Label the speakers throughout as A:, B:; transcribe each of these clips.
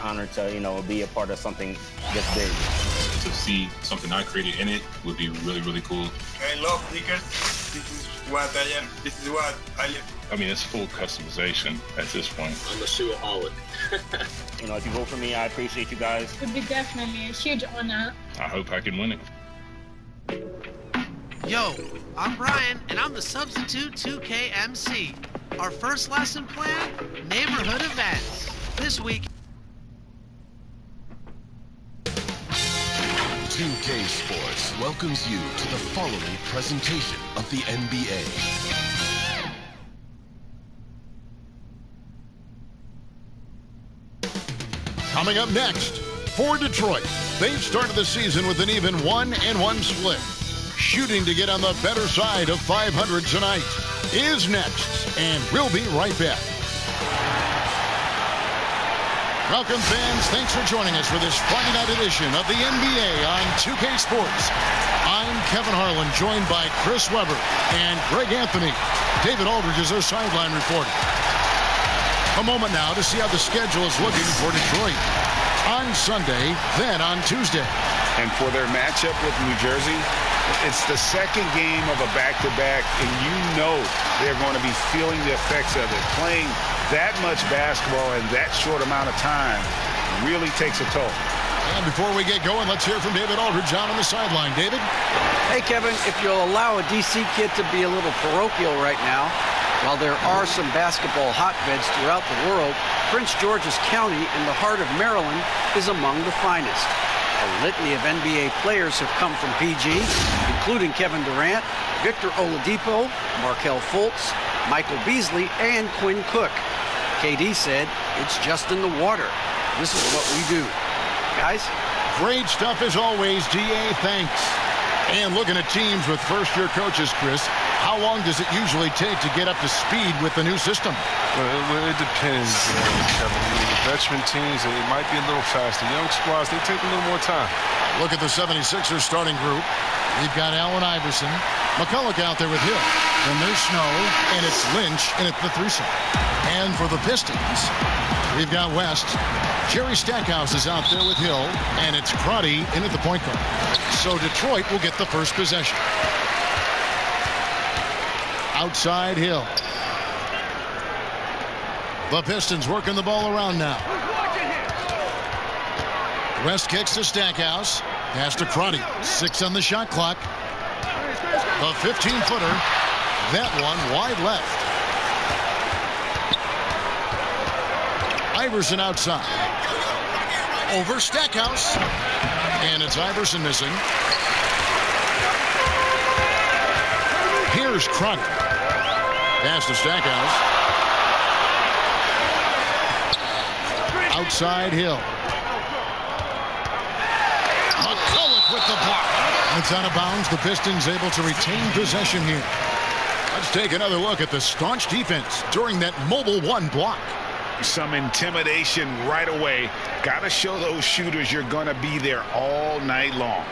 A: honor to, be a part of something this big.
B: To see something I created in it would be really, really cool.
C: I love sneakers. This is what I am. This is what I live.
B: I mean, it's full customization at this point.
D: I'm a shoeaholic.
A: If you vote for me, I appreciate you guys.
E: It would be definitely a huge honor.
B: I hope I can win it.
F: Yo, I'm Brian, and I'm the substitute 2K MC. Our first lesson plan, neighborhood events. This week,
G: 2K Sports welcomes you to the following presentation of the NBA.
H: Coming up next, for Detroit, they've started the season with an even 1-1 split. Shooting to get on the better side of 500 tonight is next, and we'll be right back. Welcome, fans. Thanks for joining us for this Friday night edition of the NBA on 2K Sports. I'm Kevin Harlan, joined by Chris Webber and Greg Anthony. David Aldridge is our sideline reporter. A moment now to see how the schedule is looking for Detroit. On Sunday, then on Tuesday.
I: And for their matchup with New Jersey, it's the second game of a back-to-back, and they're going to be feeling the effects of it. Playing that much basketball in that short amount of time really takes a toll.
H: And before we get going, let's hear from David Aldridge on the sideline. David?
J: Hey, Kevin, if you'll allow a D.C. kid to be a little parochial right now, while there are some basketball hotbeds throughout the world, Prince George's County in the heart of Maryland is among the finest. A litany of NBA players have come from PG, including Kevin Durant, Victor Oladipo, Markelle Fultz, Michael Beasley, and Quinn Cook. KD said, "It's just in the water. This is what we do." Guys?
H: Great stuff as always, DA. Thanks. And looking at teams with first-year coaches, Chris, how long does it usually take to get up to speed with the new system?
K: Well, it depends, Kevin. The veteran teams, it might be a little faster. Young squads, they take a little more time.
H: Look at the 76ers starting group. We've got Allen Iverson, McCulloch out there with Hill. Then there's Snow, and it's Lynch in at the threesome. And for the Pistons, we've got West. Jerry Stackhouse is out there with Hill, and it's Crotty in at the point guard. So Detroit will get the first possession. Outside Hill. The Pistons working the ball around now. West kicks to Stackhouse. Pass to Crotty. 6 on the shot clock. The 15-footer. That one wide left. Iverson outside. Over Stackhouse. And it's Iverson missing. Here's Crotty. Pass to Stackhouse. Outside Hill. McCulloch with the block. It's out of bounds. The Pistons able to retain possession here. Let's take another look at the staunch defense during that mobile one block.
I: Some intimidation right away. Got to show those shooters you're going to be there all night long.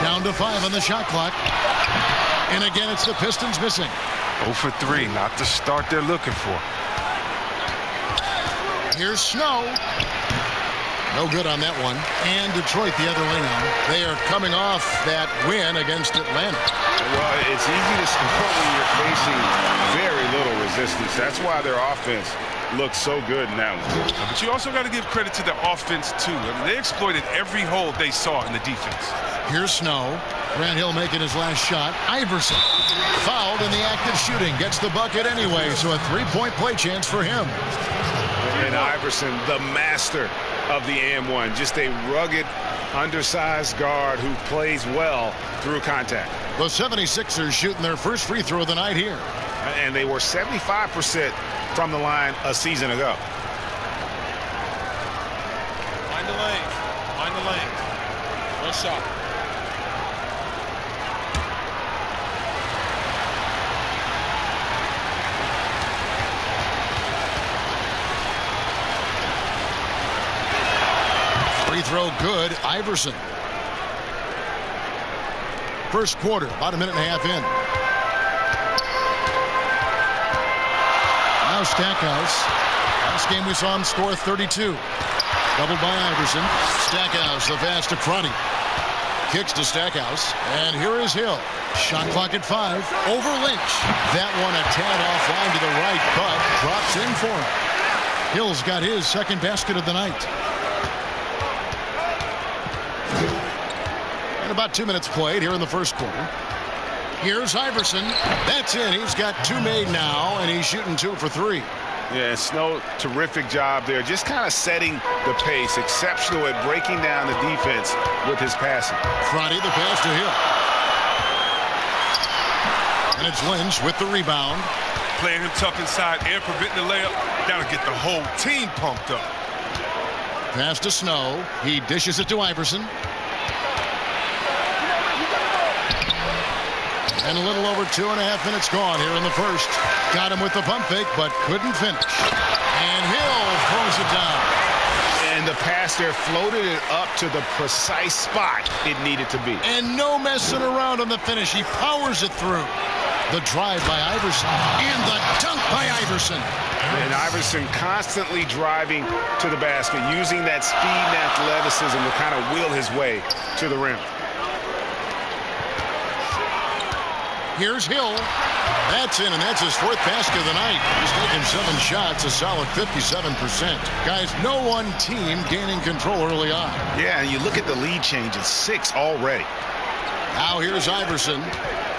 H: Down to 5 on the shot clock. And again, it's the Pistons missing.
K: 0 for 3, not the start they're looking for.
H: Here's Snow. No good on that one. And Detroit the other way now. They are coming off that win against Atlanta.
I: Well, it's easy to score when you're facing very little resistance. That's why their offense looks so good in that one.
K: But you also got to give credit to the offense, too. I mean, they exploited every hole they saw in the defense.
H: Here's Snow. Grant Hill making his last shot. Iverson fouled in the act of shooting. Gets the bucket anyway, so a three-point play chance for him.
I: And Iverson, the master of the and-one. Just a rugged, undersized guard who plays well through contact.
H: The 76ers shooting their first free throw of the night here.
I: And they were 75% from the line a season ago.
L: Find the lane. Find the lane. One shot.
H: Free throw good. Iverson. First quarter, about a minute and a half in. Now Stackhouse. Last game we saw him score 32. Doubled by Iverson. Stackhouse, the pass to Cruddy. Kicks to Stackhouse. And here is Hill. Shot clock at 5. Over Lynch. That one a tad offline to the right, but drops in for him. Hill's got his second basket of the night. And about 2 minutes played here in the first quarter. Here's Iverson. That's in. He's got 2 made now, and he's shooting 2 for 3.
I: Yeah, Snow, terrific job there. Just kind of setting the pace. Exceptional at breaking down the defense with his passing.
H: Crotty, the pass to Hill. And it's Lynch with the rebound.
K: Playing him tough inside and preventing the layup. That'll get the whole team pumped up.
H: Pass to Snow. He dishes it to Iverson. And a little over 2.5 minutes gone here in the first. Got him with the pump fake, but couldn't finish. And Hill throws it down.
I: And the pass there floated it up to the precise spot it needed to be.
H: And no messing around on the finish. He powers it through. The drive by Iverson. And the dunk by Iverson.
I: And Iverson constantly driving to the basket, using that speed and athleticism to kind of wheel his way to the rim.
H: Here's Hill. That's in, and that's his 4th basket of the night. He's taken 7 shots, a solid 57%. Guys, no one team gaining control early on.
I: Yeah, and you look at the lead change, it's 6 already.
H: Now here's Iverson.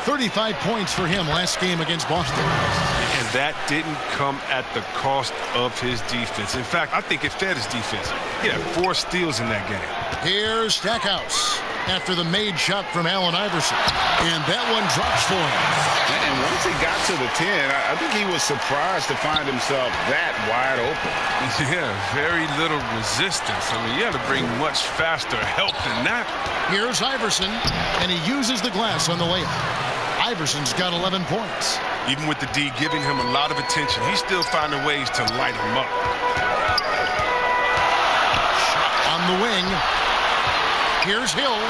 H: 35 points for him last game against Boston.
K: And that didn't come at the cost of his defense. In fact, I think it fed his defense. He had 4 steals in that game.
H: Here's Stackhouse after the made shot from Allen Iverson. And that one drops for him.
I: And once he got to the 10, I think he was surprised to find himself that wide open.
K: Yeah, very little resistance. I mean, you had to bring much faster help than that.
H: Here's Iverson, and he uses the glass on the layup. Iverson's got 11 points.
K: Even with the D giving him a lot of attention, he's still finding ways to light him up.
H: Shot on the wing. Here's Hill,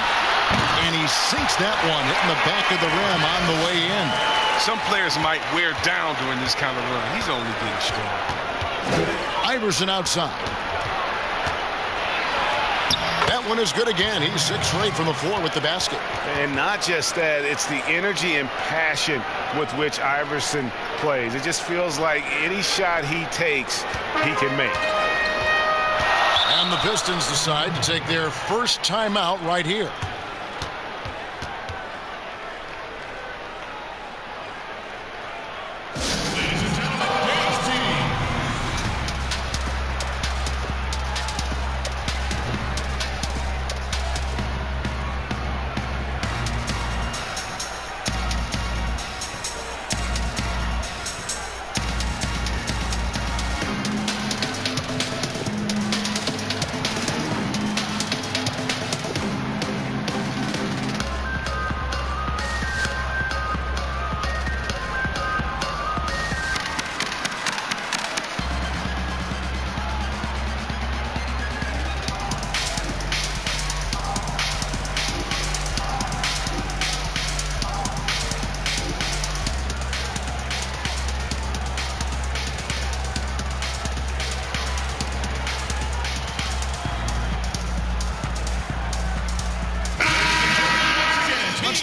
H: and he sinks that one, hitting the back of the rim on the way in.
K: Some players might wear down during this kind of run. He's only getting strong.
H: Iverson outside. That one is good again. He's 6 straight from the floor with the basket.
I: And not just that, it's the energy and passion with which Iverson plays. It just feels like any shot he takes, he can make.
H: And the Pistons decide to take their first timeout right here.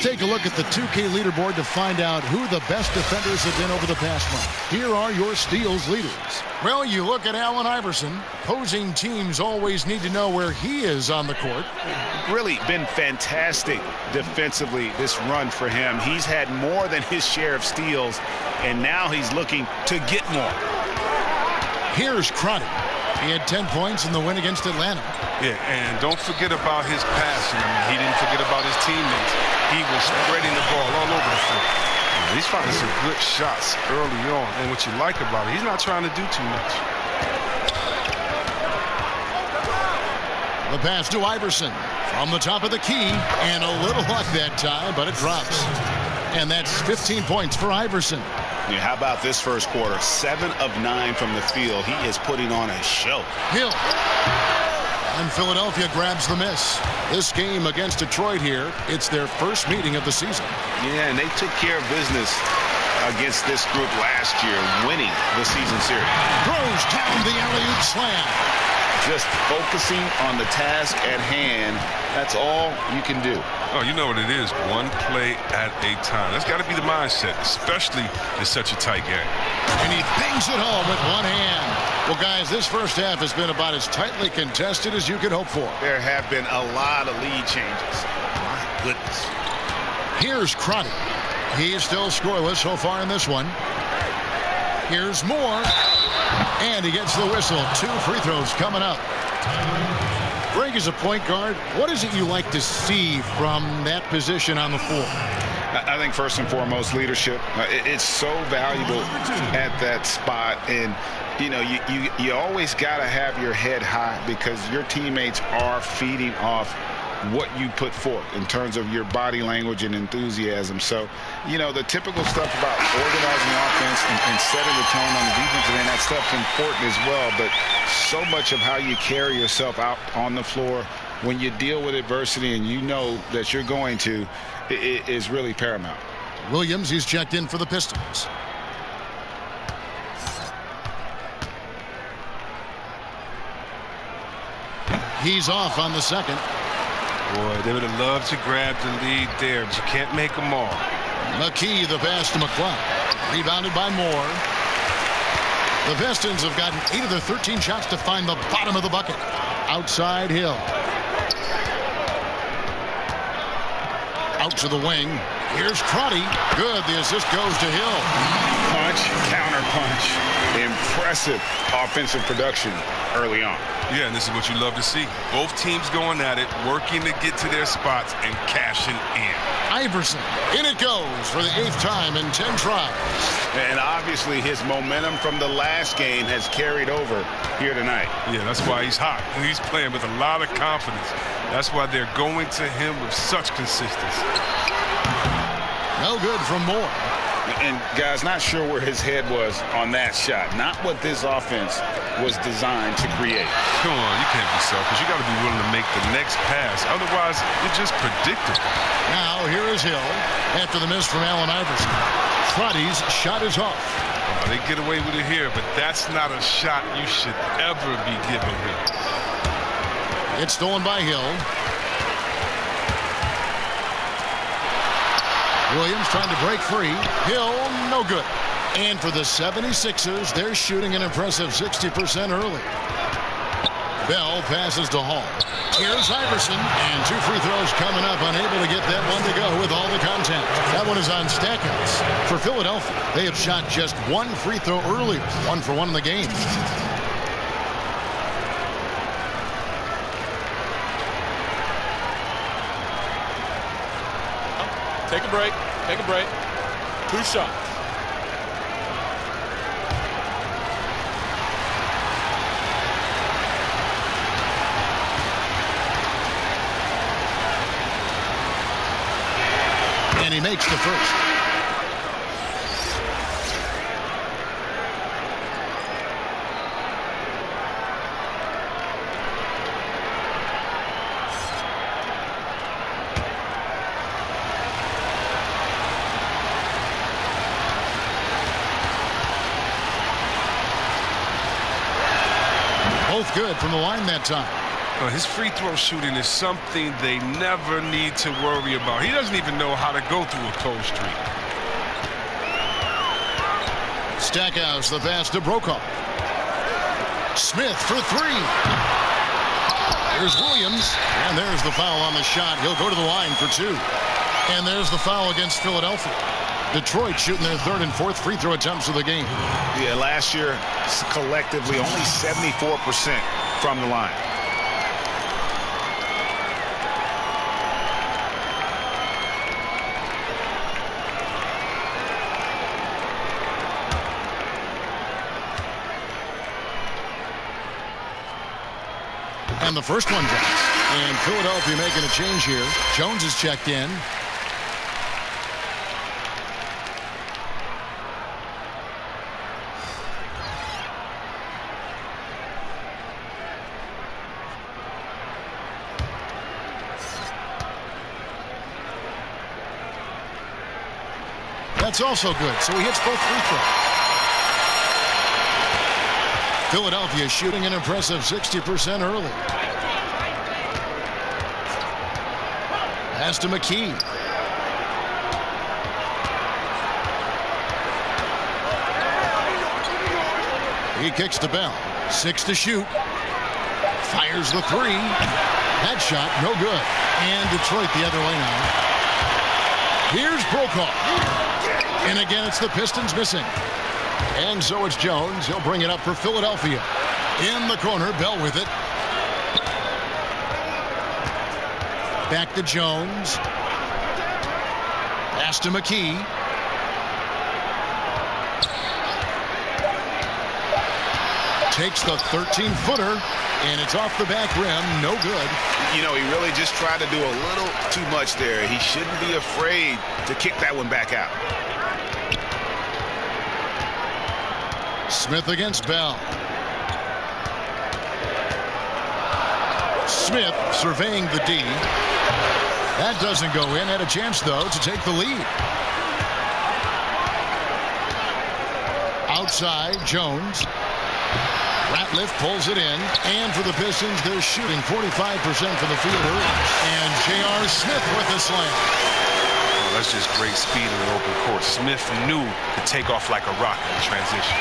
H: Take a look at the 2K leaderboard to find out who the best defenders have been over the past month. Here are your steals leaders. Well, you look at Allen Iverson. Opposing teams always need to know where he is on the court.
I: Really been fantastic defensively this run for him. He's had more than his share of steals, and now he's looking to get more.
H: Here's Crotty. He had 10 points in the win against Atlanta.
K: Yeah, and don't forget about his passing. I mean, he didn't forget about his teammates. He was spreading the ball all over the floor. He's finding some good shots early on. And what you like about it, he's not trying to do too much.
H: The pass to Iverson from the top of the key. And a little luck that time, but it drops. And that's 15 points for Iverson.
I: Yeah, how about this first quarter? 7 of 9 from the field. He is putting on a show.
H: Hill. And Philadelphia grabs the miss. This game against Detroit here, it's their first meeting of the season.
I: Yeah, and they took care of business against this group last year, winning the season series.
H: Throws down the alley-oop slam.
I: Just focusing on the task at hand, that's all you can do.
K: Oh, you know what it is, one play at a time. That's got to be the mindset, especially in such a tight game.
H: And he bangs it home with one hand. Well, guys, this first half has been about as tightly contested as you could hope for.
I: There have been a lot of lead changes. My goodness.
H: Here's Crotty. He's still scoreless so far in this one. Here's Moore. And he gets the whistle. 2 free throws coming up. Greg, as a point guard, what is it you like to see from that position on the floor?
I: I think first and foremost, leadership. It's so valuable at that spot. And, you know, you always got to have your head high because your teammates are feeding off what you put forth in terms of your body language and enthusiasm. So, you know, the typical stuff about organizing offense and setting the tone on the defensive end, that stuff's important as well. But so much of how you carry yourself out on the floor when you deal with adversity and you know that you're going to, it is really paramount.
H: Williams, he's checked in for the Pistons. He's off on the second.
K: Boy, they would have loved to grab the lead there, but you can't make them all.
H: McKee, the pass to McClung. Rebounded by Moore. The Pistons have gotten 8 of their 13 shots to find the bottom of the bucket. Outside Hill. Out to the wing. Here's Crotty. Good. The assist goes to Hill.
I: Punch, counter punch. Impressive offensive production early on.
K: Yeah, and this is what you love to see. Both teams going at it, working to get to their spots and cashing in.
H: Iverson. In it goes for the 8th time in 10 tries.
I: And obviously his momentum from the last game has carried over here tonight.
K: Yeah, that's why he's hot. He's playing with a lot of confidence. That's why they're going to him with such consistency.
H: No good from Moore.
I: And, guys, not sure where his head was on that shot. Not what this offense was designed to create.
K: Come on, you can't be selfish. You got to be willing to make the next pass. Otherwise, you're just predictable.
H: Now, here is Hill after the miss from Allen Iverson. Crotty's shot is off.
K: Oh, they get away with it here, but that's not a shot you should ever be giving him.
H: It's stolen by Hill. Williams trying to break free. Hill, no good. And for the 76ers, they're shooting an impressive 60% early. Bell passes to Hall. Here's Iverson, and 2 free throws coming up, unable to get that one to go with all the contact. That one is on Stackhouse. For Philadelphia, they have shot just 1 free throw earlier, 1 for 1 in the game.
L: Take a break. Take a break. 2 shots.
H: And he makes the first. Both good from the line that time.
K: His free throw shooting is something they never need to worry about. He doesn't even know how to go through a cold streak.
H: Stackhouse, the pass to Brokaw. Smith for 3. Here's Williams, and there's the foul on the shot. He'll go to the line for 2. And there's the foul against Philadelphia. Detroit shooting their 3rd and 4th free throw attempts of the game.
I: Yeah, last year, collectively, only 74% from the line.
H: And the first one drops. And Philadelphia making a change here. Jones is checked in. That's also good, so he hits both free throws. Philadelphia shooting an impressive 60% early. Pass to McKee. He kicks to Bell. 6 to shoot. Fires the 3. That shot, no good. And Detroit the other way now. Here's Brokaw. And again, it's the Pistons missing. And so it's Jones. He'll bring it up for Philadelphia. In the corner, Bell with it. Back to Jones. Pass to McKee. Takes the 13-footer, and it's off the back rim. No good.
I: You know, he really just tried to do a little too much there. He shouldn't be afraid to kick that one back out.
H: Smith against Bell. Smith surveying the D. That doesn't go in. Had a chance, though, to take the lead. Outside, Jones. Ratliff pulls it in. And for the Pistons, they're shooting 45% from the field early. And J.R. Smith with the slam.
K: Oh, that's just great speed in an open court. Smith knew to take off like a rocket in transition.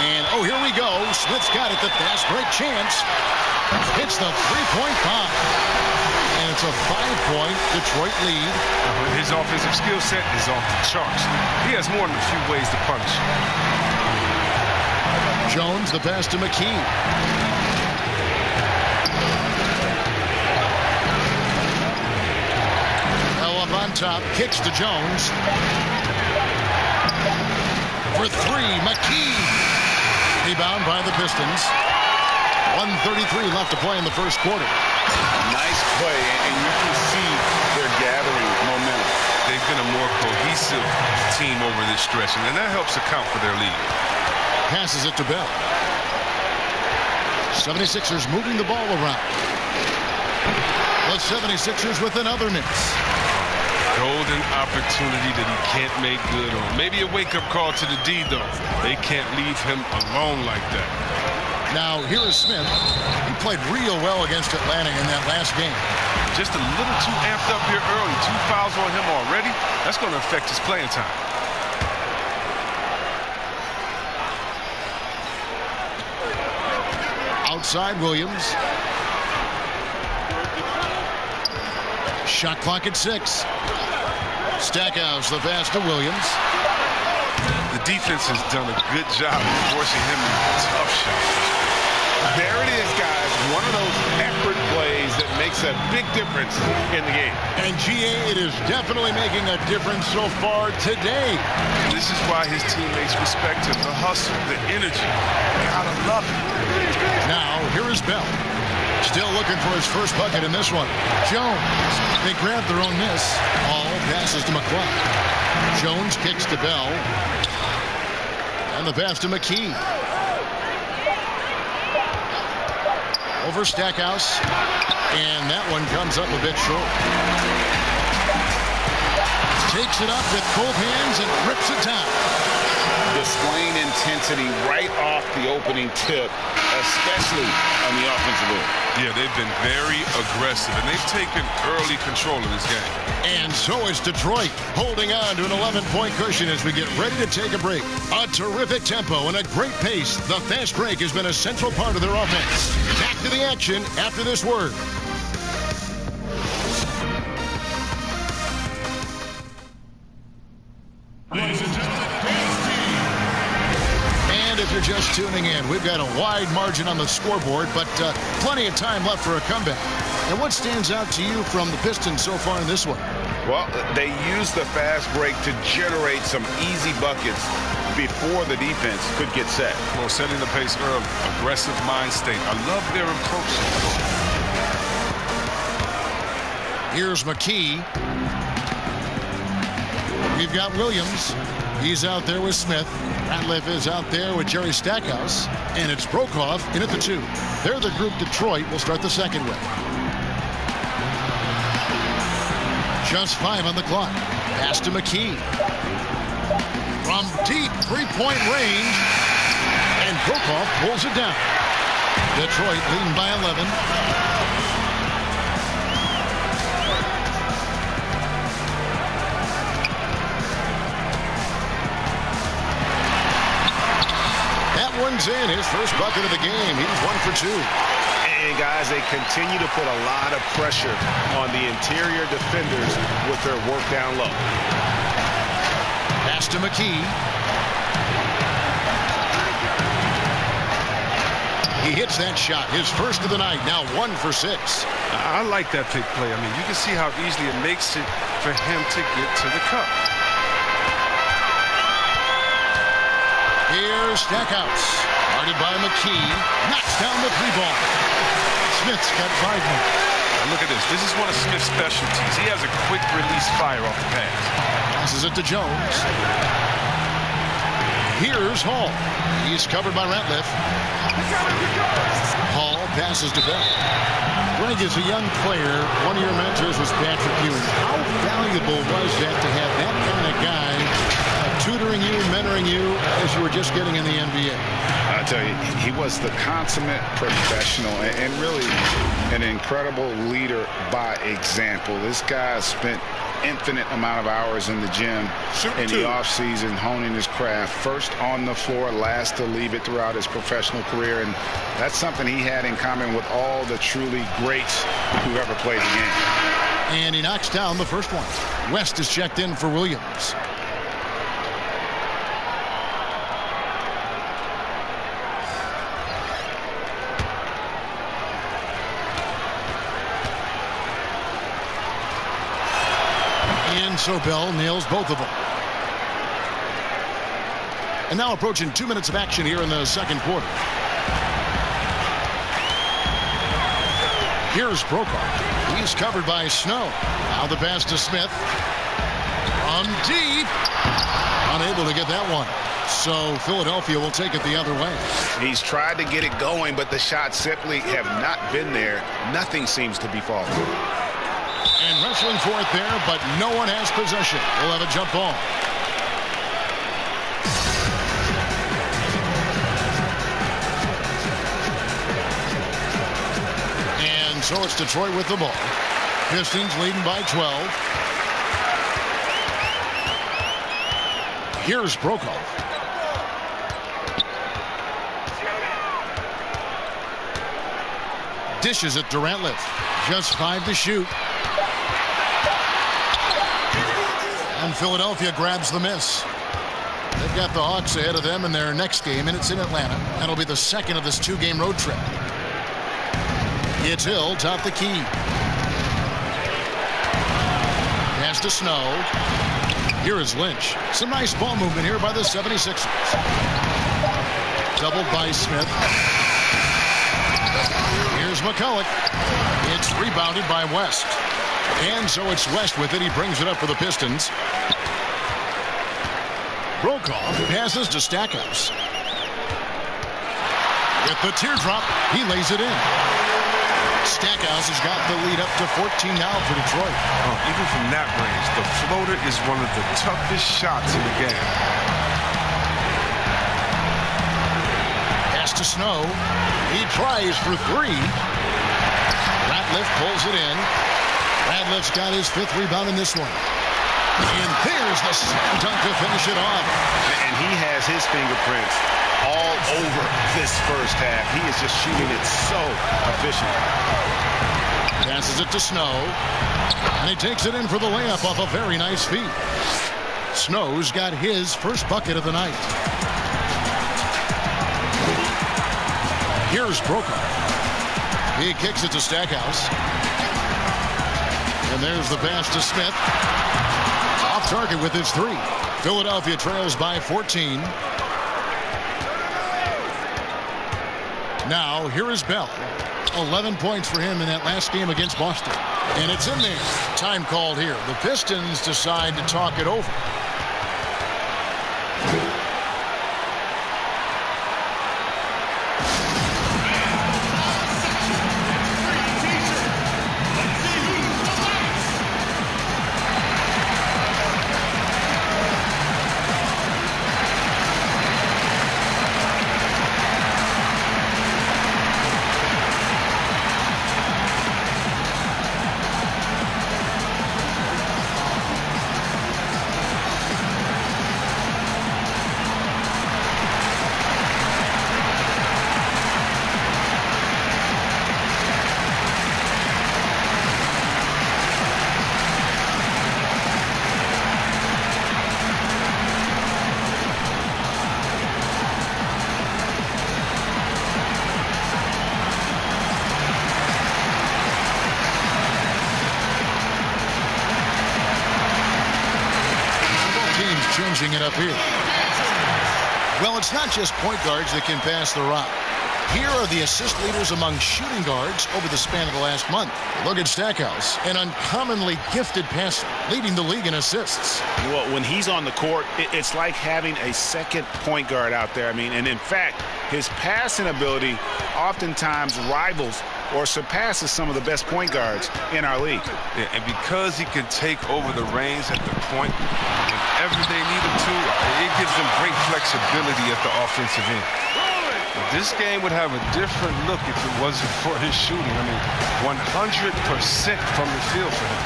H: And, oh, here we go. Smith's got it. The fast break chance. Hits the three-point bomb. And it's a 5-point Detroit lead.
K: His offensive skill set is off the charts. He has more than a few ways to punish.
H: Jones, the pass to McKee. Bell up on top, kicks to Jones. For 3, McKee. Rebound by the Pistons. 1:33 left to play in the first quarter.
I: Nice play, and you can see they're gathering momentum.
K: They've been a more cohesive team over this stretch, and that helps account for their lead.
H: Passes it to Bell. 76ers moving the ball around. The 76ers with another miss.
K: Golden opportunity that he can't make good on. Maybe a wake-up call to the D, though. They can't leave him alone like that.
H: Now, here is Smith. He played real well against Atlanta in that last game.
K: Just a little too amped up here early. 2 fouls on him already. That's going to affect his playing time.
H: Outside, Williams. Shot clock at 6. Stackhouse, the pass to Williams.
K: The defense has done a good job of forcing him into tough shots.
I: There it is, guys. One of those effort plays that makes a big difference in the game.
H: And GA, it is definitely making a difference so far today.
K: This is why his teammates respect him. The hustle, the energy. Gotta love it.
H: Now, here is Bell. Still looking for his first bucket in this one. Jones. They grab their own miss. All passes to McClung. Jones kicks to Bell. And the pass to McKee. Over Stackhouse. And that one comes up a bit short. Takes it up with both hands and rips it down.
I: Displaying intensity right off the opening tip, especially on the offensive end.
K: Yeah, they've been very aggressive, and they've taken early control of this game.
H: And so is Detroit, holding on to an 11-point cushion as we get ready to take a break. A terrific tempo and a great pace. The fast break has been a central part of their offense. Back to the action after this word. And if you're just tuning in, we've got a wide margin on the scoreboard, but plenty of time left for a comeback. And what stands out to you from the Pistons so far in this one?
I: Well, they used the fast break to generate some easy buckets before the defense could get set.
K: Well, setting the pace early, aggressive mind state. I love their approach.
H: Here's McKee. We've got Williams. He's out there with Smith. Ratliff is out there with Jerry Stackhouse. And it's Brokaw in at the 2. They're the group Detroit will start the second with. Just 5 on the clock. Pass to McKee. From deep three-point range, and Brokoff pulls it down. Detroit leading by 11. That one's in, his first bucket of the game. He's 1 for 2.
I: And guys, they continue to put a lot of pressure on the interior defenders with their work down low.
H: Pass to McKee. He hits that shot, his first of the night, now 1 for 6.
K: I like that pick play. I mean, you can see how easily it makes it for him to get to the cup.
H: Here's Stackhouse, guarded by McKee, knocks down the 3-ball. Smith's got 5 more.
K: Now look at this. This is one of Smith's specialties. He has a quick release fire off the pass.
H: Passes it to Jones. Here's Hall. He's covered by Ratliff. Hall passes to Bell. Greg, as a young player, one of your mentors was Patrick Ewing. How valuable was that to have that kind of guy tutoring you, mentoring you as you were just getting in the NBA?
I: I tell you, he was the consummate professional and really an incredible leader by example. This guy spent infinite amount of hours in the gym in the offseason honing his craft. First on the floor, last to leave it throughout his professional career. And that's something he had in common with all the truly greats who ever played the game.
H: And he knocks down the first one. West is checked in for Williams. And so Bell nails both of them. And now approaching 2 minutes of action here in the second quarter. Here's Brokoff. He's covered by Snow. Now the pass to Smith. From deep. Unable to get that one. So Philadelphia will take it the other way.
I: He's tried to get it going, but the shots simply have not been there. Nothing seems to be falling.
H: And wrestling for it there, but no one has possession. We'll have a jump ball. And so it's Detroit with the ball. Pistons leading by 12. Here's Brokoff. Dishes it to Ratliff. Just 5 to shoot. And Philadelphia grabs the miss. They've got the Hawks ahead of them in their next game, and it's in Atlanta. That'll be the second of this 2-game road trip. It's Hill, top the key. Pass to Snow. Here is Lynch. Some nice ball movement here by the 76ers. Doubled by Smith. Here's McCulloch. It's rebounded by West. And so it's West with it. He brings it up for the Pistons. Brokoff passes to Stackhouse. With the teardrop, he lays it in. Stackhouse has got the lead up to 14 now for Detroit.
K: Even from that range, the floater is one of the toughest shots in the game.
H: Pass to Snow. He tries for 3. Ratliff pulls it in. Ratliff's got his 5th rebound in this one. And there's the slam dunk to finish it off.
I: And he has his fingerprints all over this first half. He is just shooting it so efficient.
H: Passes it to Snow. And he takes it in for the layup off a very nice feed. Snow's got his first bucket of the night. Here's Brokoff. He kicks it to Stackhouse. And there's the pass to Smith. Off target with his 3. Philadelphia trails by 14. Now, here is Bell. 11 points for him in that last game against Boston. And it's in there. Time called here. The Pistons decide to talk it over. changing it up here. Well, it's not just point guards that can pass the rock. Here are the assist leaders among shooting guards over the span of the last month. Look at Stackhouse, an uncommonly gifted passer, leading the league in assists.
I: Well, when he's on the court, it's like having a second point guard out there. I mean, and in fact, his passing ability oftentimes rivals or surpasses some of the best point guards in our league.
K: Yeah, and because he can take over the reins at the point whenever they need him to, it gives them great flexibility at the offensive end. This game would have a different look if it wasn't for his shooting. I mean, 100% from the field for him.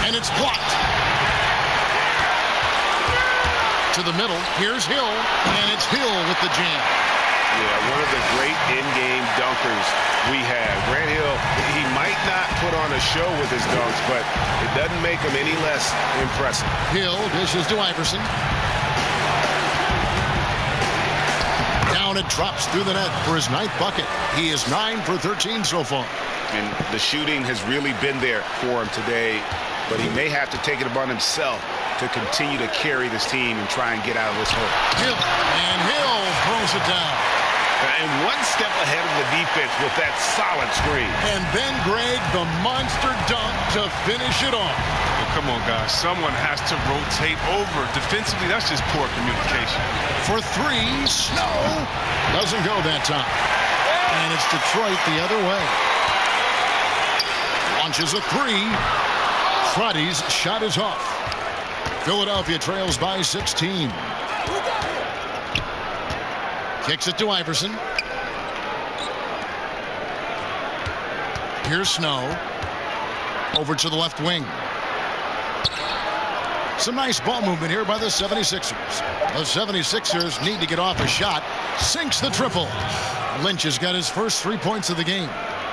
H: And it's blocked. To the middle. Here's Hill. And it's Hill with the jam.
I: Yeah, one of the great in-game dunkers we have. Grant Hill, he might not put on a show with his dunks, but it doesn't make him any less impressive.
H: Hill dishes to Iverson. Down it drops through the net for his 9th bucket. He is 9 for 13 so far.
I: And the shooting has really been there for him today, but he may have to take it upon himself to continue to carry this team and try and get out of this hole.
H: Hill, and Hill throws it down.
I: And one step ahead of the defense with that solid screen.
H: And then Greg, the monster dunk to finish it off.
K: Well, come on, guys. Someone has to rotate over. Defensively, that's just poor communication.
H: For 3, Snow doesn't go that time. And it's Detroit the other way. Launches a 3. Crotty's shot is off. Philadelphia trails by 16. Kicks it to Iverson. Here's Snow. Over to the left wing. Some nice ball movement here by the 76ers. The 76ers need to get off a shot. Sinks the triple. Lynch has got his first 3 points of the game.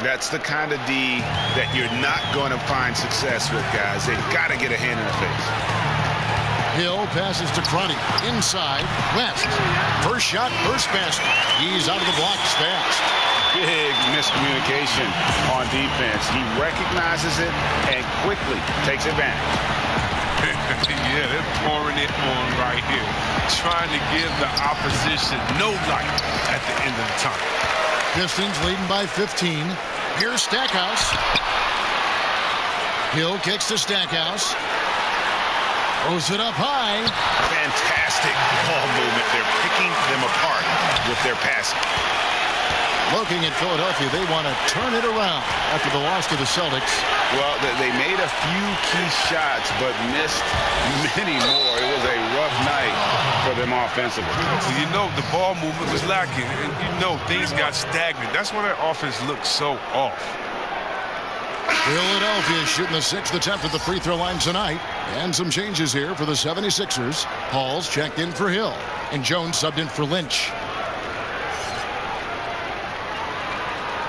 I: That's the kind of D that you're not going to find success with, guys. They've got to get a hand in the face.
H: Hill passes to Crotty. Inside. West. First shot, first basket. He's out of the blocks fast.
I: Big miscommunication on defense. He recognizes it and quickly takes advantage.
K: Yeah, they're pouring it on right here. Trying to give the opposition no light at the end of the time.
H: Pistons leading by 15. Here's Stackhouse. Hill kicks to Stackhouse. Throws it up high.
I: Fantastic ball movement. They're picking them apart with their passing.
H: Looking at Philadelphia, they want to turn it around after the loss to the Celtics.
I: Well, they made a few key shots, but missed many more. It was a rough night for them offensively.
K: Well, you know, the ball movement was lacking, and you know things got stagnant. That's why their offense looked so off.
H: Philadelphia shooting the 6th attempt at the free throw line tonight. And some changes here for the 76ers. Hall's checked in for Hill. And Jones subbed in for Lynch.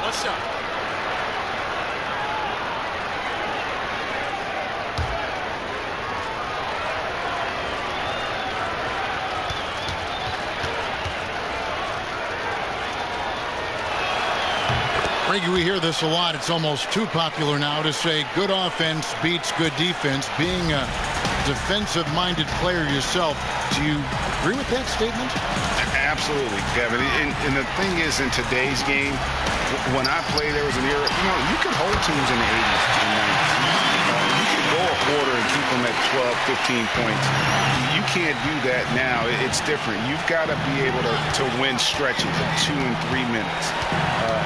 L: What's up?
H: Frankie, we hear this a lot. It's almost too popular now to say good offense beats good defense. Being a defensive-minded player yourself, do you agree with that statement?
I: Absolutely, Kevin. And the thing is, in today's game, when I played, there was an era, you could hold teams in the 80s and 90s. You could go a quarter and keep them at 12, 15 points. You can't do that now. It's different. You've got to be able to win stretches of 2 and 3 minutes.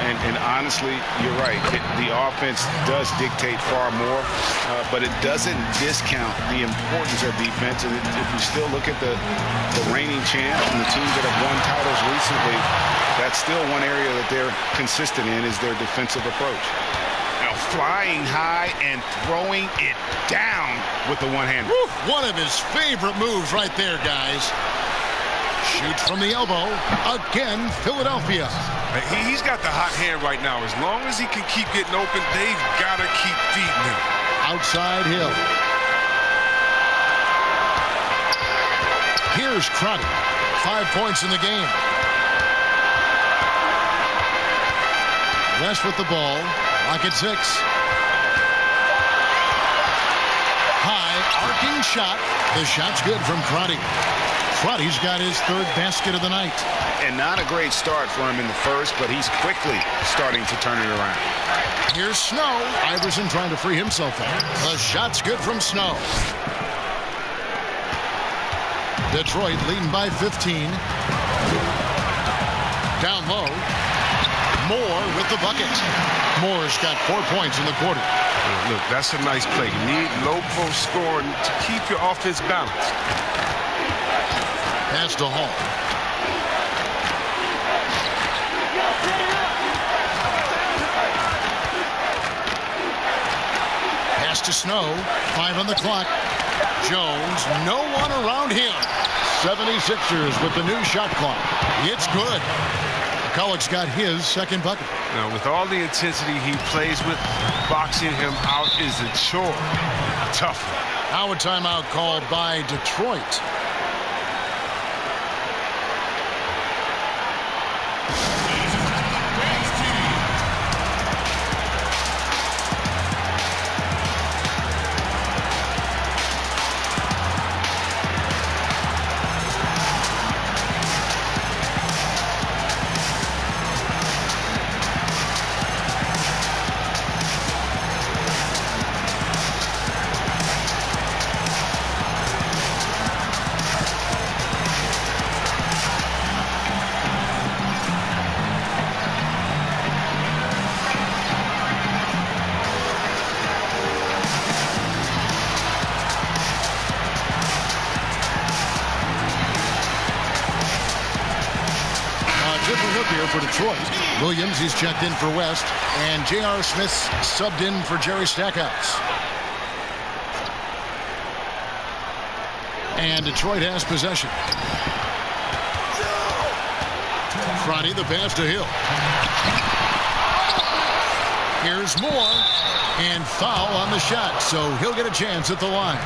I: And honestly, you're right. The offense does dictate far more, but it doesn't discount the importance of defense. And if you still look at the reigning champs and the teams that have won titles recently, that's still one area that they're consistent in is their defensive approach. Flying high and throwing it down with the one-hander.
H: One of his favorite moves right there, guys. Shoots from the elbow. Again, Philadelphia.
K: He's got the hot hand right now. As long as he can keep getting open, they've got to keep feeding him.
H: Outside Hill. Here's Crotty. 5 points in the game. West with the ball. Lock at 6. High. arcing shot. The shot's good from Crotty. Crotty's got his third basket of the night.
I: And not a great start for him in the first, but he's quickly starting to turn it around.
H: Here's Snow. Iverson trying to free himself up. The shot's good from Snow. Detroit leading by 15. Down low. Moore with the bucket. Moore's got 4 points in the quarter.
K: Look, that's a nice play. You need low post scoring to keep your offense balanced.
H: Pass to Hall. Pass to Snow. 5 on the clock. Jones, no one around him. 76ers with the new shot clock. It's good. McCulloch's got his second bucket.
K: Now, with all the intensity he plays with, boxing him out is a chore. Tough.
H: Now a timeout called by Detroit. For Detroit. Williams, he's checked in for West, and J.R. Smith's subbed in for Jerry Stackhouse. And Detroit has possession. Crotty, the pass to Hill. Here's Moore, and foul on the shot, so he'll get a chance at the line.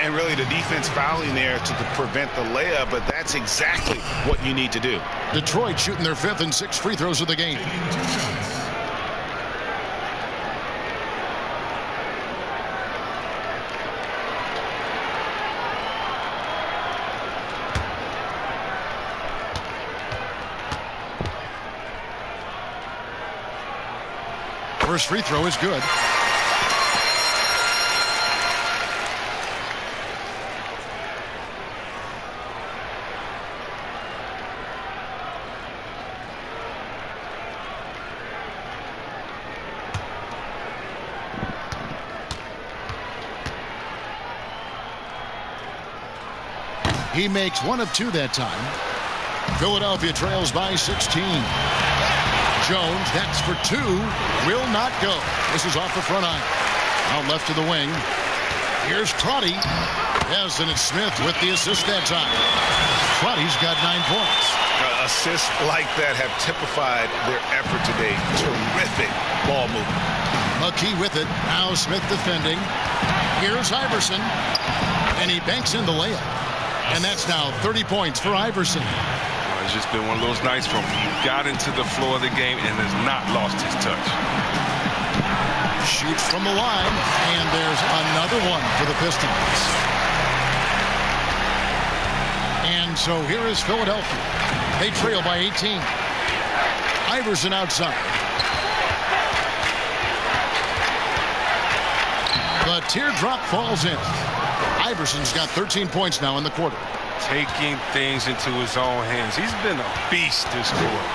I: And really the defense fouling there to prevent the layup, but that's exactly what you need to do.
H: Detroit shooting their 5th and 6th free throws of the game. First free throw is good. He makes 1 of 2 that time. Philadelphia trails by 16. Jones, that's for 2. Will not go. This is off the front iron. Out left to the wing. Here's Crotty. Yes, and it's Smith with the assist that time. Crotty's got 9 points.
I: Assists like that have typified their effort today. Terrific ball movement.
H: McKee with it. Now Smith defending. Here's Iverson. And he banks in the layup. And that's now 30 points for Iverson.
K: It's just been one of those nights from he got into the floor of the game and has not lost his touch.
H: Shoots from the line, and there's another one for the Pistons. And so here is Philadelphia. They trail by 18. Iverson outside. The teardrop falls in. Iverson's got 13 points now in the quarter.
K: Taking things into his own hands. He's been a beast this quarter.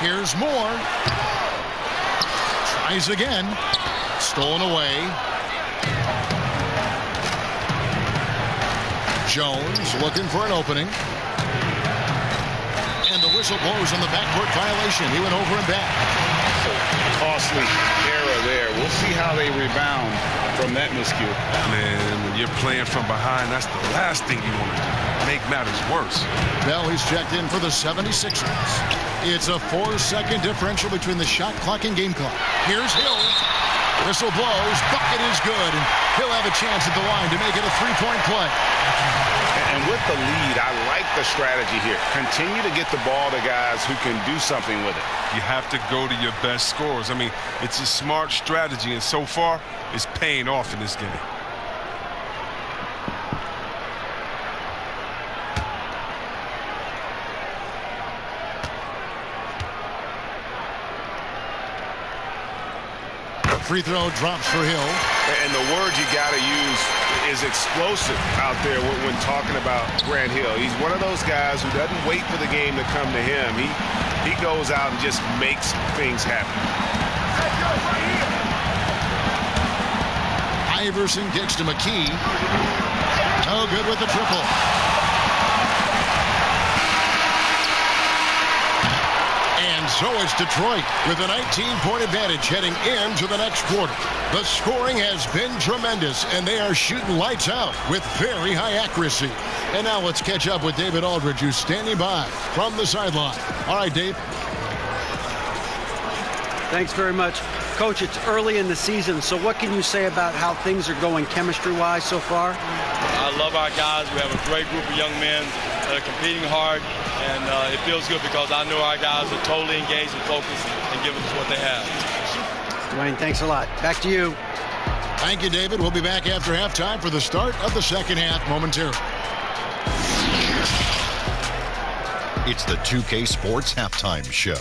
H: Here's Moore. Tries again. Stolen away. Jones looking for an opening. And the whistle blows on the backcourt violation. He went over and back.
I: Costly error there. We'll see how they rebound from that miscue.
K: Man, when you're playing from behind, that's the last thing you want to do. Make matters worse.
H: Bell, he's checked in for the 76ers. It's a 4-second differential between the shot clock and game clock. Here's Hill. Whistle blows. Bucket is good. And he'll have a chance at the line to make it a 3-point play.
I: And And with the lead, I like the strategy here. Continue to get the ball to guys who can do something with it.
K: You have to go to your best scorers. I mean, it's a smart strategy, and so far, it's paying off in this game.
H: Free throw drops for Hill.
I: And the word you got to use is explosive out there when talking about Grant Hill. He's one of those guys who doesn't wait for the game to come to him. He goes out and just makes things happen.
H: Iverson kicks to McKee. No good with the triple. And so is Detroit with a 19-point advantage heading into the next quarter. The scoring has been tremendous, and they are shooting lights out with very high accuracy. And now let's catch up with David Aldridge, who's standing by from the sideline. All right, Dave.
J: Thanks very much. Coach, it's early in the season, so what can you say about how things are going chemistry-wise so far?
D: I love our guys. We have a great group of young men that are competing hard, and it feels good because I know our guys are totally engaged and focused and giving us what they have.
J: Dwayne, thanks a lot. Back to you.
H: Thank you, David. We'll be back after halftime for the start of the second half momentarily.
M: It's the 2K Sports Halftime Show.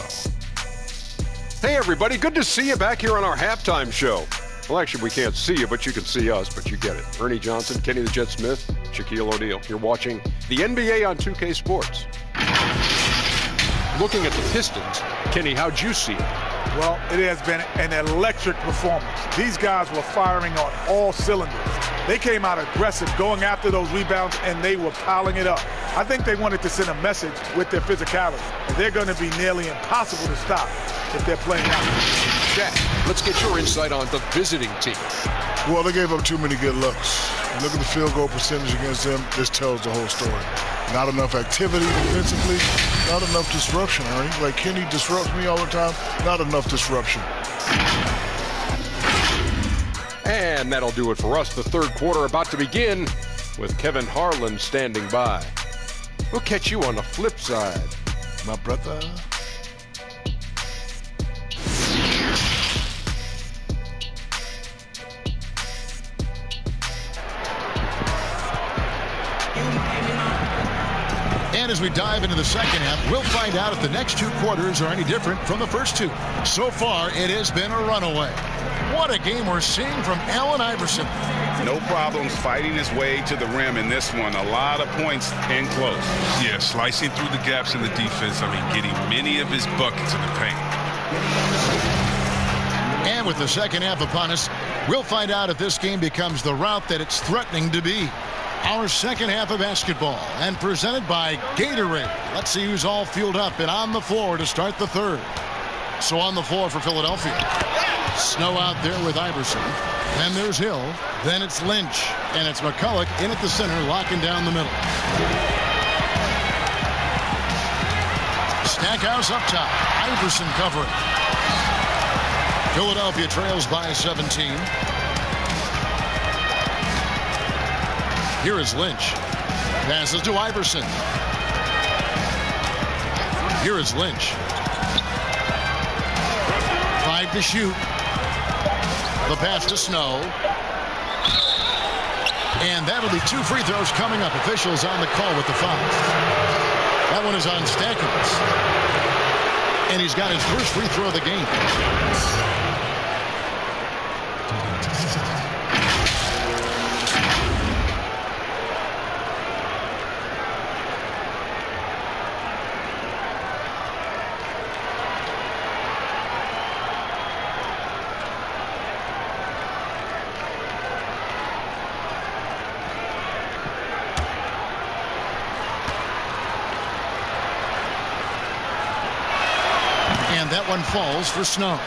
N: Hey, everybody. Good to see you back here on our halftime show. Well, actually, we can't see you, but you can see us, but you get it. Ernie Johnson, Kenny the Jet Smith, Shaquille O'Neal. You're watching the NBA on 2K Sports. Looking at the Pistons, Kenny, how'd you see it?
O: Well, it has been an electric performance. These guys were firing on all cylinders. They came out aggressive, going after those rebounds, and they were piling it up. I think they wanted to send a message with their physicality. They're going to be nearly impossible to stop if they're playing out.
N: Jack, let's get your insight on the visiting team.
P: Well, they gave up too many good looks. Look at the field goal percentage against them. This tells the whole story. Not enough activity defensively, not enough disruption, Ernie. Like Kenny disrupts me all the time, not enough disruption.
N: And that'll do it for us. The third quarter about to begin with Kevin Harlan standing by. We'll catch you on the flip side,
P: my brother.
H: And as we dive into the second half, we'll find out if the next two quarters are any different from the first two. So far, it has been a runaway. What a game we're seeing from Allen Iverson.
I: No problems fighting his way to the rim in this one. A lot of points in close.
K: Yeah, slicing through the gaps in the defense. I mean, getting many of his buckets in the paint.
H: And with the second half upon us, we'll find out if this game becomes the route that it's threatening to be. Our second half of basketball, and presented by Gatorade. Let's see who's all fueled up and on the floor to start the third. So on the floor for Philadelphia. Snow out there with Iverson. Then there's Hill. Then it's Lynch. And it's McCulloch in at the center, locking down the middle. Stackhouse up top. Iverson covering. Philadelphia trails by 17. Here is Lynch. Passes to Iverson. Here is Lynch. 5 to shoot. The pass to Snow. And that'll be 2 free throws coming up. Officials on the call with the foul. That one is on Stackhouse. And he's got his first free throw of the game. And that one falls for Snow.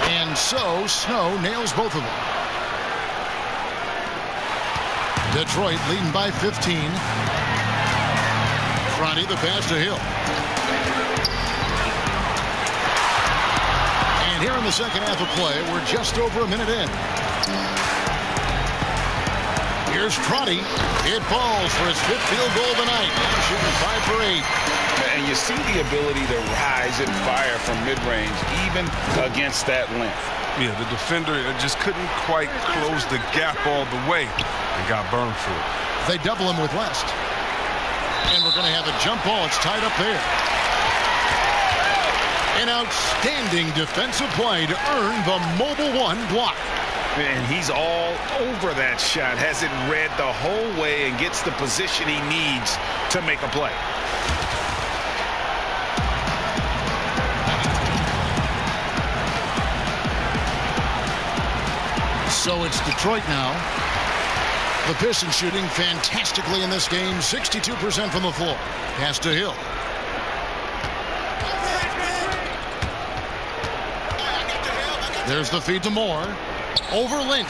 H: And so Snow nails both of them. Detroit leading by 15. Crotty, the pass to Hill. And here in the second half of play, we're just over a minute in. Here's Crotty. It falls for his 5th field goal of the night. Now shooting 5 for 8.
I: And you see the ability to rise and fire from mid-range, even against that length.
K: Yeah, the defender just couldn't quite close the gap all the way and got burned for it.
H: They double him with West. And we're going to have a jump ball. It's tied up there. An outstanding defensive play to earn the Mobile One block.
I: And he's all over that shot, has it read the whole way and gets the position he needs to make a play.
H: So it's Detroit now. The Pistons shooting fantastically in this game, 62% from the floor. Pass to Hill. There's the feed to Moore. Over Lynch.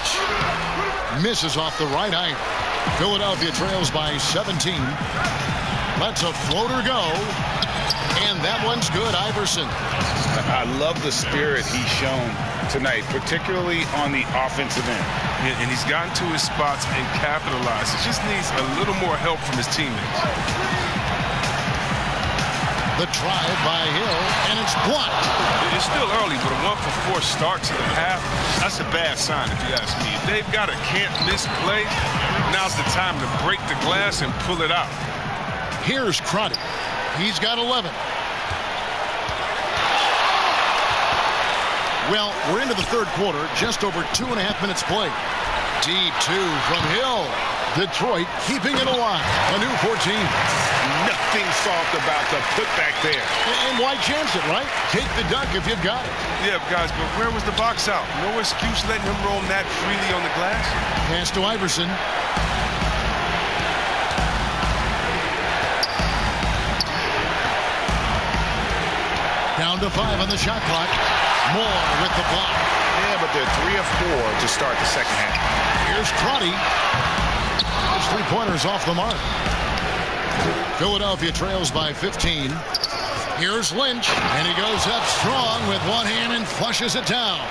H: Misses off the right eye. Philadelphia trails by 17. Lets a floater go. And that one's good. Iverson.
I: I love the spirit he's shown tonight, particularly on the offensive end.
K: Yeah, and he's gotten to his spots and capitalized. He just needs a little more help from his teammates.
H: The drive by Hill, and it's blocked.
K: It's still early, but a 1-for-4 start to the half, that's a bad sign if you ask me. If they've got a can't-miss play, now's the time to break the glass and pull it out.
H: Here's Crotty. He's got 11. Well, we're into the third quarter, just over 2.5 minutes played. Deep 2 from Hill. Detroit keeping it alive. A new 14.
I: Nothing soft about the putback there.
H: And why chance it, right? Take the dunk if you've got it.
K: Yeah, guys, but where was the box out? No excuse letting him roam that freely on the glass.
H: Pass to Iverson. Down to 5 on the shot clock. Moore with the block.
I: Yeah, but they're 3 of 4 to start the second half.
H: Here's Crotty. His 3-pointers off the mark. Philadelphia trails by 15. Here's Lynch, and he goes up strong with one hand and flushes it down.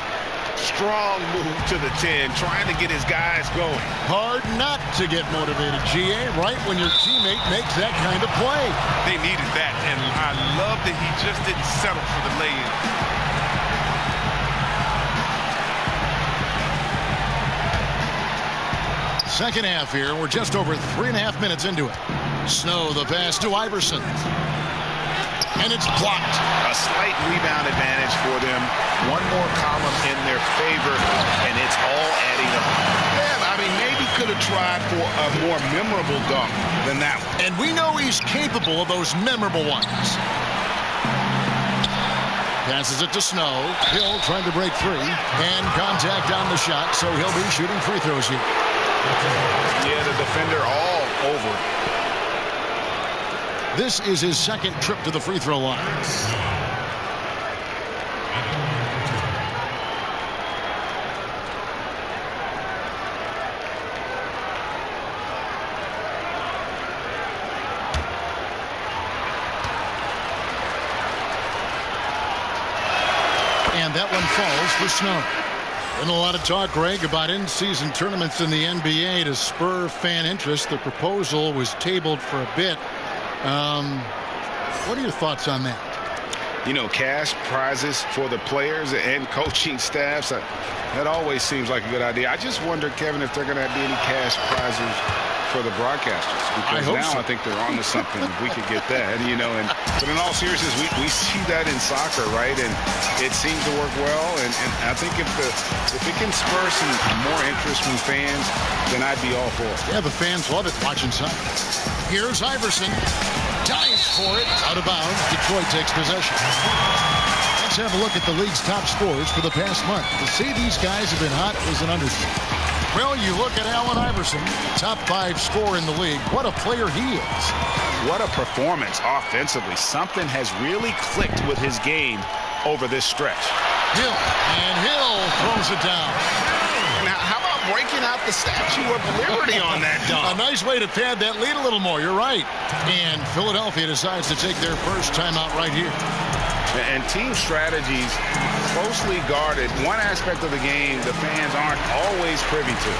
I: Strong move to the 10, trying to get his guys going.
H: Hard not to get motivated, GA, right when your teammate makes that kind of play.
K: They needed that, and I love that he just didn't settle for the lay-in.
H: Second half here. We're just over 3.5 minutes into it. Snow, the pass to Iverson. And it's blocked.
I: A slight rebound advantage for them. One more column in their favor, and it's all adding up. Yeah, I mean, maybe could have tried for a more memorable dunk than that one.
H: And we know he's capable of those memorable ones. Passes it to Snow. Hill trying to break free. And contact on the shot, so he'll be shooting free throws here.
I: Yeah, the defender all over.
H: This is his second trip to the free throw line. And that one falls for Snow. Been a lot of talk, Greg, about in-season tournaments in the NBA to spur fan interest. The proposal was tabled for a bit. What are your thoughts on that?
I: You know, cash prizes for the players and coaching staffs. That always seems like a good idea. I just wonder, Kevin, if they're going to be any cash prizes for the broadcasters. Because now I think they're on to something if we could get that, you know. But in all seriousness, we see that in soccer, right? And it seems to work well. And I think if it can spur some more interest from fans, then I'd be all for it.
H: Yeah, the fans love it watching soccer. Here's Iverson. Dives for it. Out of bounds. Detroit takes possession. Let's have a look at the league's top scorers for the past month. To say these guys have been hot is an understatement. Well, you look at Allen Iverson, top 5 scorer in the league. What a player he is.
I: What a performance offensively. Something has really clicked with his game over this stretch.
H: Hill throws it down.
I: Now, how about breaking out the the Statue of Liberty on that dunk.
H: A nice way to pad that lead a little more. You're right. And Philadelphia decides to take their first timeout right here.
I: And team strategies closely guarded. One aspect of the game the fans aren't always privy to.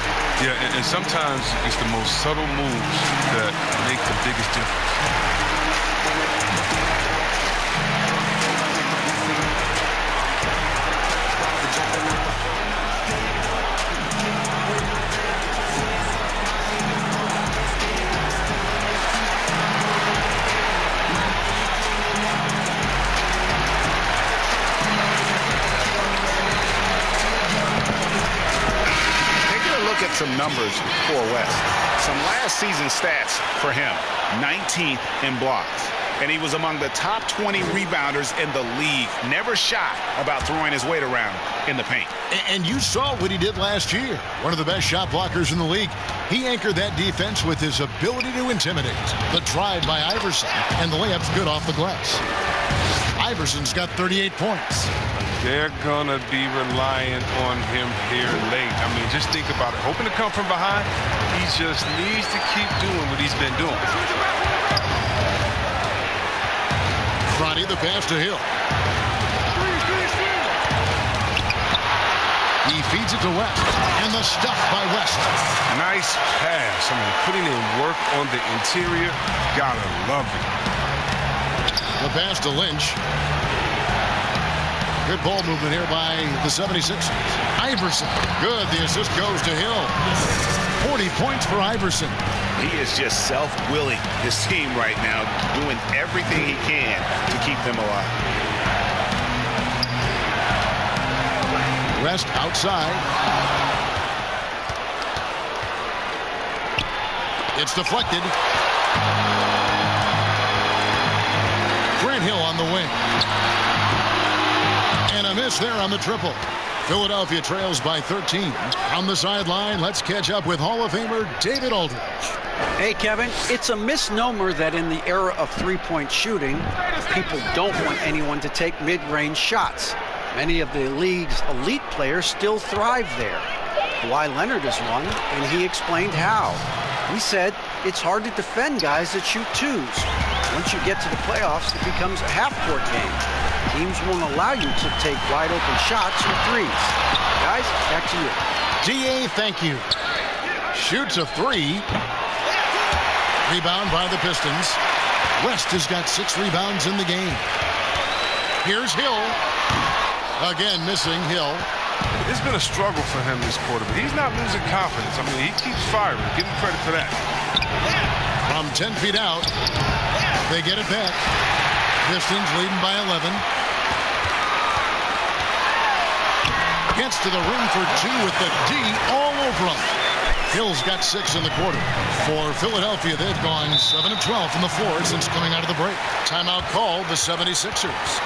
K: Yeah, and sometimes it's the most subtle moves that make the biggest difference.
I: Some numbers for West. Some last season stats for him. 19th in blocks. And he was among the top 20 rebounders in the league. Never shy about throwing his weight around in the paint.
H: And you saw what he did last year. One of the best shot blockers in the league. He anchored that defense with his ability to intimidate. The drive by Iverson, and the layup's good off the glass. Iverson's got 38 points.
K: They're going to be relying on him here late. I mean, just think about it. Hoping to come from behind, he just needs to keep doing what he's been doing.
H: Friday, the pass to Hill. He feeds it to West, and the stuff by West.
K: Nice pass. I mean, putting in work on the interior, gotta love it.
H: The pass to Lynch. Good ball movement here by the 76ers. Iverson. Good. The assist goes to Hill. 40 points for Iverson.
I: He is just self-willing, this team right now, doing everything he can to keep them alive.
H: West outside. It's deflected. Grant Hill on the wing. And a miss there on the triple. Philadelphia trails by 13. On the sideline, let's catch up with Hall of Famer David Aldridge.
J: Hey, Kevin, it's a misnomer that in the era of three-point shooting, people don't want anyone to take mid-range shots. Many of the league's elite players still thrive there. Kawhi Leonard is one, and he explained how. He said it's hard to defend guys that shoot twos. Once you get to the playoffs, it becomes a half-court game. Teams won't allow you to take wide-open shots or threes. Guys, back to you.
H: DA, thank you. Shoots a three. Rebound by the Pistons. West has got 6 rebounds in the game. Here's Hill. Again, missing Hill.
K: It's been a struggle for him this quarter, but he's not losing confidence. I mean, he keeps firing. Give him credit for that.
H: From 10 feet out, they get it back. Pistons leading by 11. Gets to the rim for 2 with the D all over him. Hill's got 6 in the quarter. For Philadelphia, they've gone 7 of 12 from the floor since coming out of the break. Timeout called the 76ers.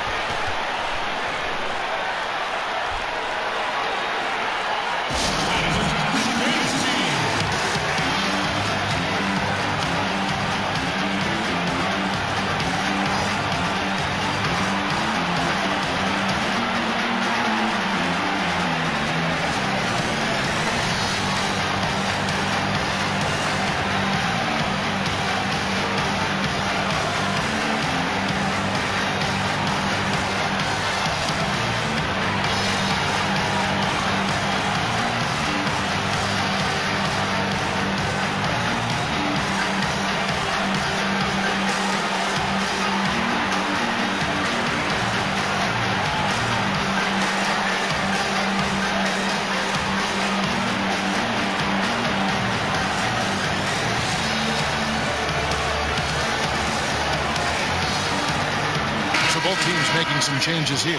H: Both teams making some changes here.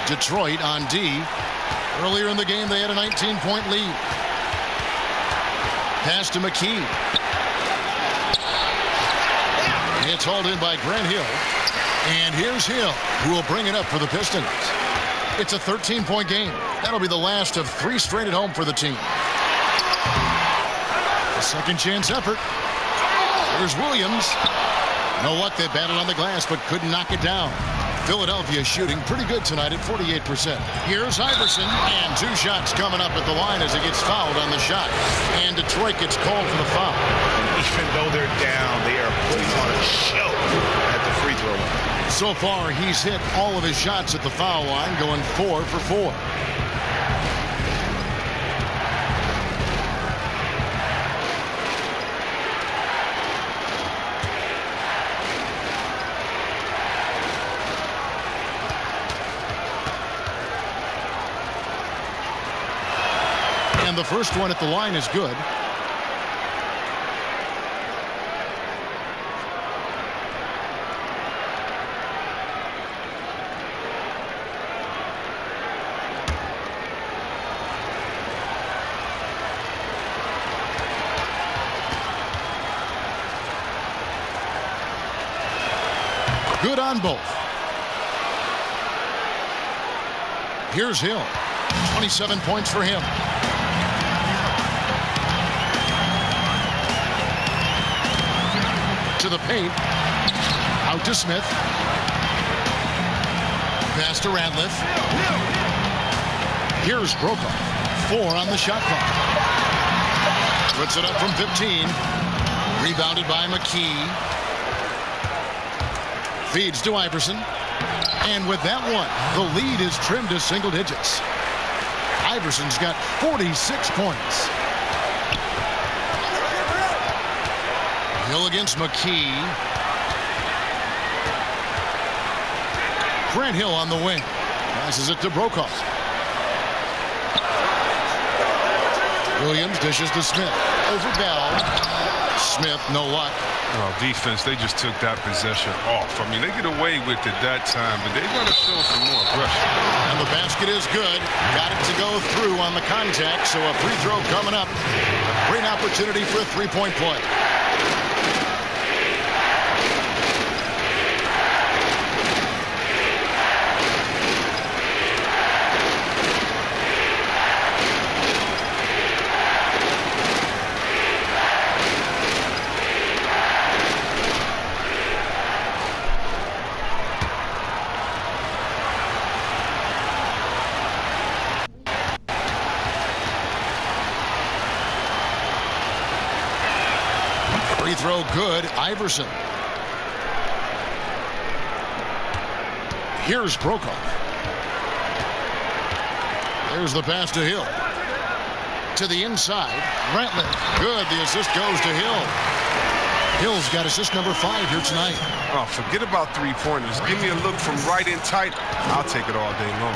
H: Detroit on D. Earlier in the game, they had a 19-point lead. Pass to McKee. It's hauled in by Grant Hill. And here's Hill, who will bring it up for the Pistons. It's a 13-point game. That'll be the last of 3 straight at home for the team. A second chance effort. Here's Williams. No luck, they battled on the glass, but couldn't knock it down. Philadelphia shooting pretty good tonight at 48%. Here's Iverson, and 2 shots coming up at the line as he gets fouled on the shot. And Detroit gets called for the foul.
I: And even though they're down, they are putting on a show at the free throw line.
H: So far, he's hit all of his shots at the foul line, going 4 for 4. And the first one at the line is good. Good on both. Here's Hill. 27 points for him. To the paint. Out to Smith. Pass to Radliff. Here's Brokaw. 4 on the shot clock. Puts it up from 15. Rebounded by McKee. Feeds to Iverson. And with that one, the lead is trimmed to single digits. Iverson's got 46 points. Hill against McKee. Grant Hill on the wing. Passes it to Brokaw. Williams dishes to Smith. Over Bell. Smith, no luck.
K: Oh, defense, they just took that possession off. I mean, they get away with it that time, but they got to show some more aggression.
H: And the basket is good. Got it to go through on the contact, so a free throw coming up. Great opportunity for a three-point play. Free throw good. Iverson. Here's Brokaw. There's the pass to Hill. To the inside. Ratliff. Good. The assist goes to Hill. Hill's got assist number 5 here tonight.
K: Oh, forget about three-pointers. Give me a look from right in tight. I'll take it all day long.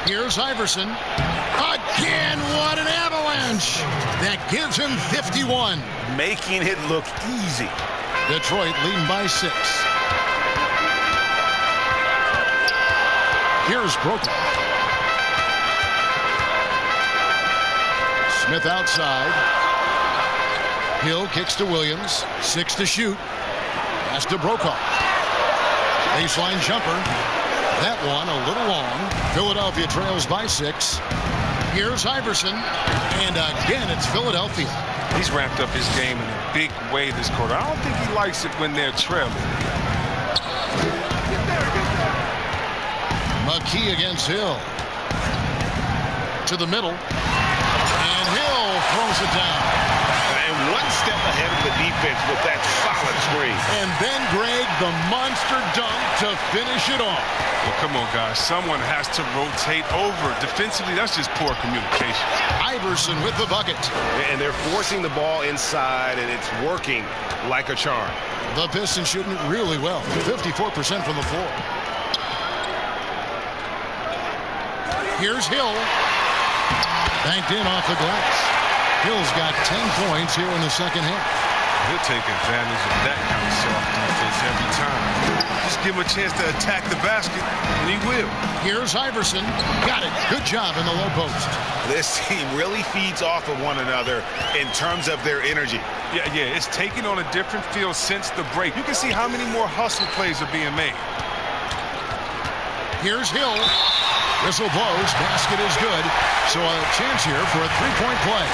H: Here's Iverson. Again, what an avalanche. That gives him 51.
I: Making it look easy.
H: Detroit leading by 6. Here's Brokaw. Smith outside. Hill kicks to Williams. 6 to shoot. Pass to Brokaw. Baseline jumper. That one a little long. Philadelphia trails by 6. Here's Iverson. And again, it's Philadelphia.
K: He's ramped up his game in a big way this quarter. I don't think he likes it when they're trailing.
H: McKee against Hill. To the middle. And Hill throws it down.
I: And one step ahead of the defense with that solid screen.
H: And then, Greg, the monster dunk to finish it off.
K: Well, come on, guys. Someone has to rotate over. Defensively, that's just poor communication.
H: Iverson with the bucket.
I: And they're forcing the ball inside, and it's working like a charm.
H: The Pistons shooting it really well. 54% from the floor. Here's Hill. Banked in off the glass. Hill's got 10 points here in the second half.
K: He'll take advantage of that kind of soft defense every time. Just give him a chance to attack the basket, and he will.
H: Here's Iverson. Got it. Good job in the low post.
I: This team really feeds off of one another in terms of their energy.
K: Yeah, it's taking on a different feel since the break. You can see how many more hustle plays are being made.
H: Here's Hill. Whistle blows. Basket is good. So a chance here for a three-point play.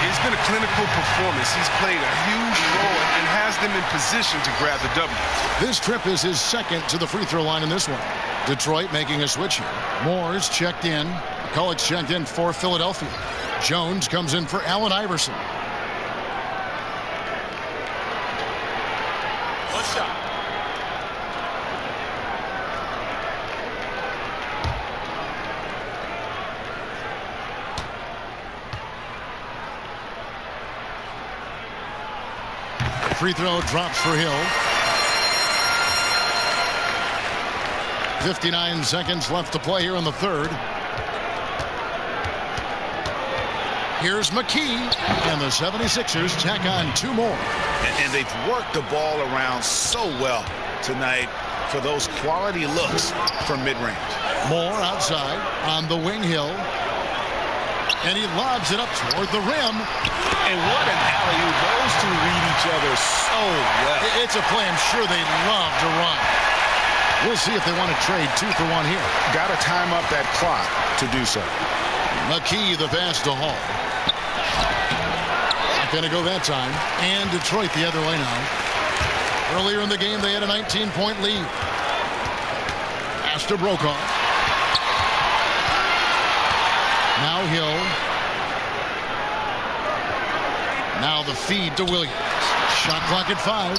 K: It's been a clinical performance. He's played a huge role and has them in position to grab the W.
H: This trip is his second to the free throw line in this one. Detroit making a switch here. Moore's checked in. McCulloch's checked in for Philadelphia. Jones comes in for Allen Iverson.
L: One shot.
H: Free throw drops for Hill. 59 seconds left to play here in the third. Here's McKee, and the 76ers tack on 2 more.
I: And they've worked the ball around so well tonight for those quality looks from mid-range.
H: Moore outside on the wing. Hill. And he lobs it up toward the rim.
I: And what an alley-oop. Those two read each other so well.
H: It's a play I'm sure they love to run. We'll see if they want to trade 2 for 1 here.
I: Got to time up that clock to do so.
H: McKee the pass to Hall. Not going to go that time. And Detroit the other way now. Earlier in the game, they had a 19-point lead. Pass to Brokaw. Now Hill. Now the feed to Williams. Shot clock at 5.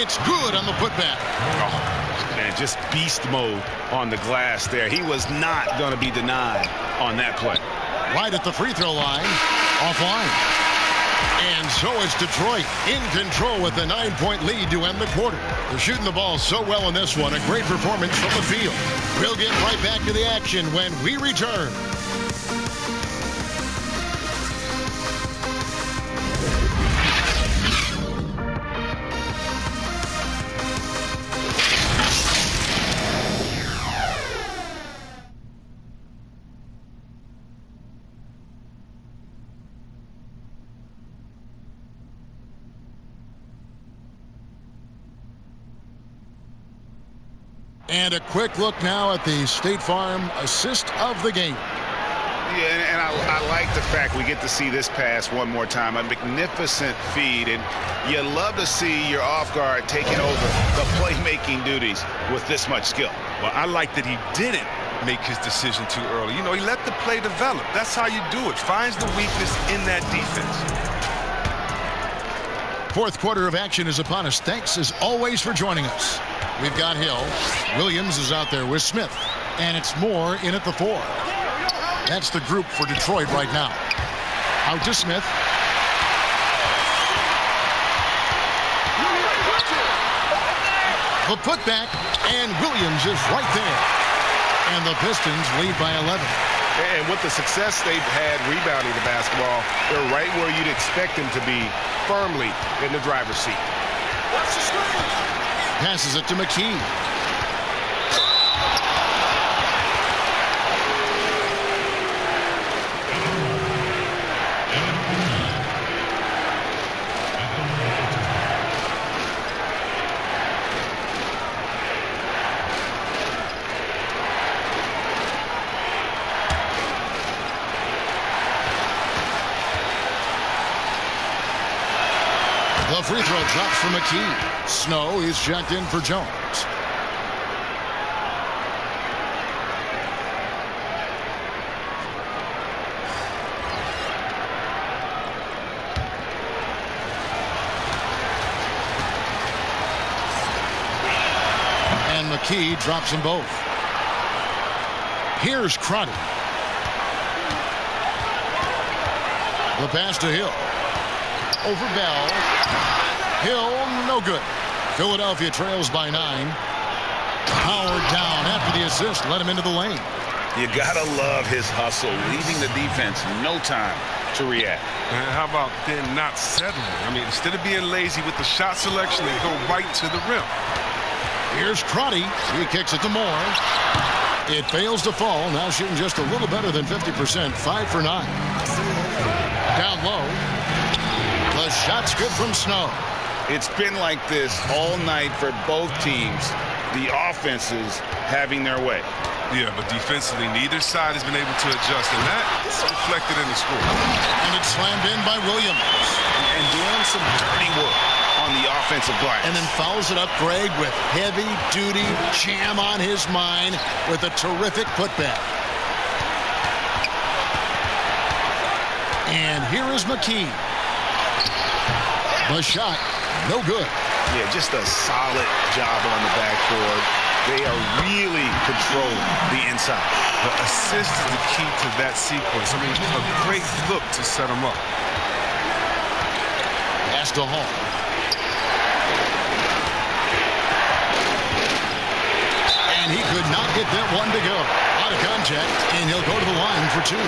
H: It's good on the putback.
I: Oh, man, just beast mode on the glass there. He was not going to be denied on that play.
H: Right at the free throw line. Offline. And so is Detroit in control with a 9-point lead to end the quarter. They're shooting the ball so well in this one. A great performance from the field. We'll get right back to the action when we return. And a quick look now at the State Farm assist of the game.
I: Yeah, and I like the fact we get to see this pass one more time. A magnificent feed, and you love to see your off guard taking over the playmaking duties with this much skill.
K: Well, I like that he didn't make his decision too early. You know, he let the play develop. That's how you do it. Finds the weakness in that defense.
H: Fourth quarter of action is upon us. Thanks, as always, for joining us. We've got Hill. Williams is out there with Smith. And it's Moore in at the 4. That's the group for Detroit right now. Out to Smith. The putback, and Williams is right there. And the Pistons lead by 11.
I: And with the success they've had rebounding the basketball, they're right where you'd expect them to be, firmly in the driver's seat.
H: Passes it to McKee. The free throw drops for McKee. Snow is checked in for Jones. And McKee drops them both. Here's Crotty. The pass to Hill. Over Bell. Hill, no good. Philadelphia trails by 9. Howard down after the assist. Let him into the lane.
I: You gotta love his hustle, leaving the defense no time to react.
K: And how about then not settling? I mean, instead of being lazy with the shot selection, they go right to the rim.
H: Here's Crotty. He kicks it to Moore. It fails to fall. Now shooting just a little better than 50%. 5 for 9. Down low. The shot's good from Snow.
I: It's been like this all night for both teams. the offenses having their way.
K: Yeah, but defensively, neither side has been able to adjust, and that is reflected in the score.
H: And it's slammed in by Williams.
I: And doing some dirty work on the offensive glass.
H: And then fouls it up, Greg, with heavy-duty jam on his mind with a terrific putback. And here is McKee. The shot, no good.
I: Yeah, just a solid job on the backboard. They are really controlling the inside.
K: The assist is the key to that sequence. I mean, a great look to set them up.
H: Pass to Hall. And he could not get that one to go. Out of contact, and he'll go to the line for two.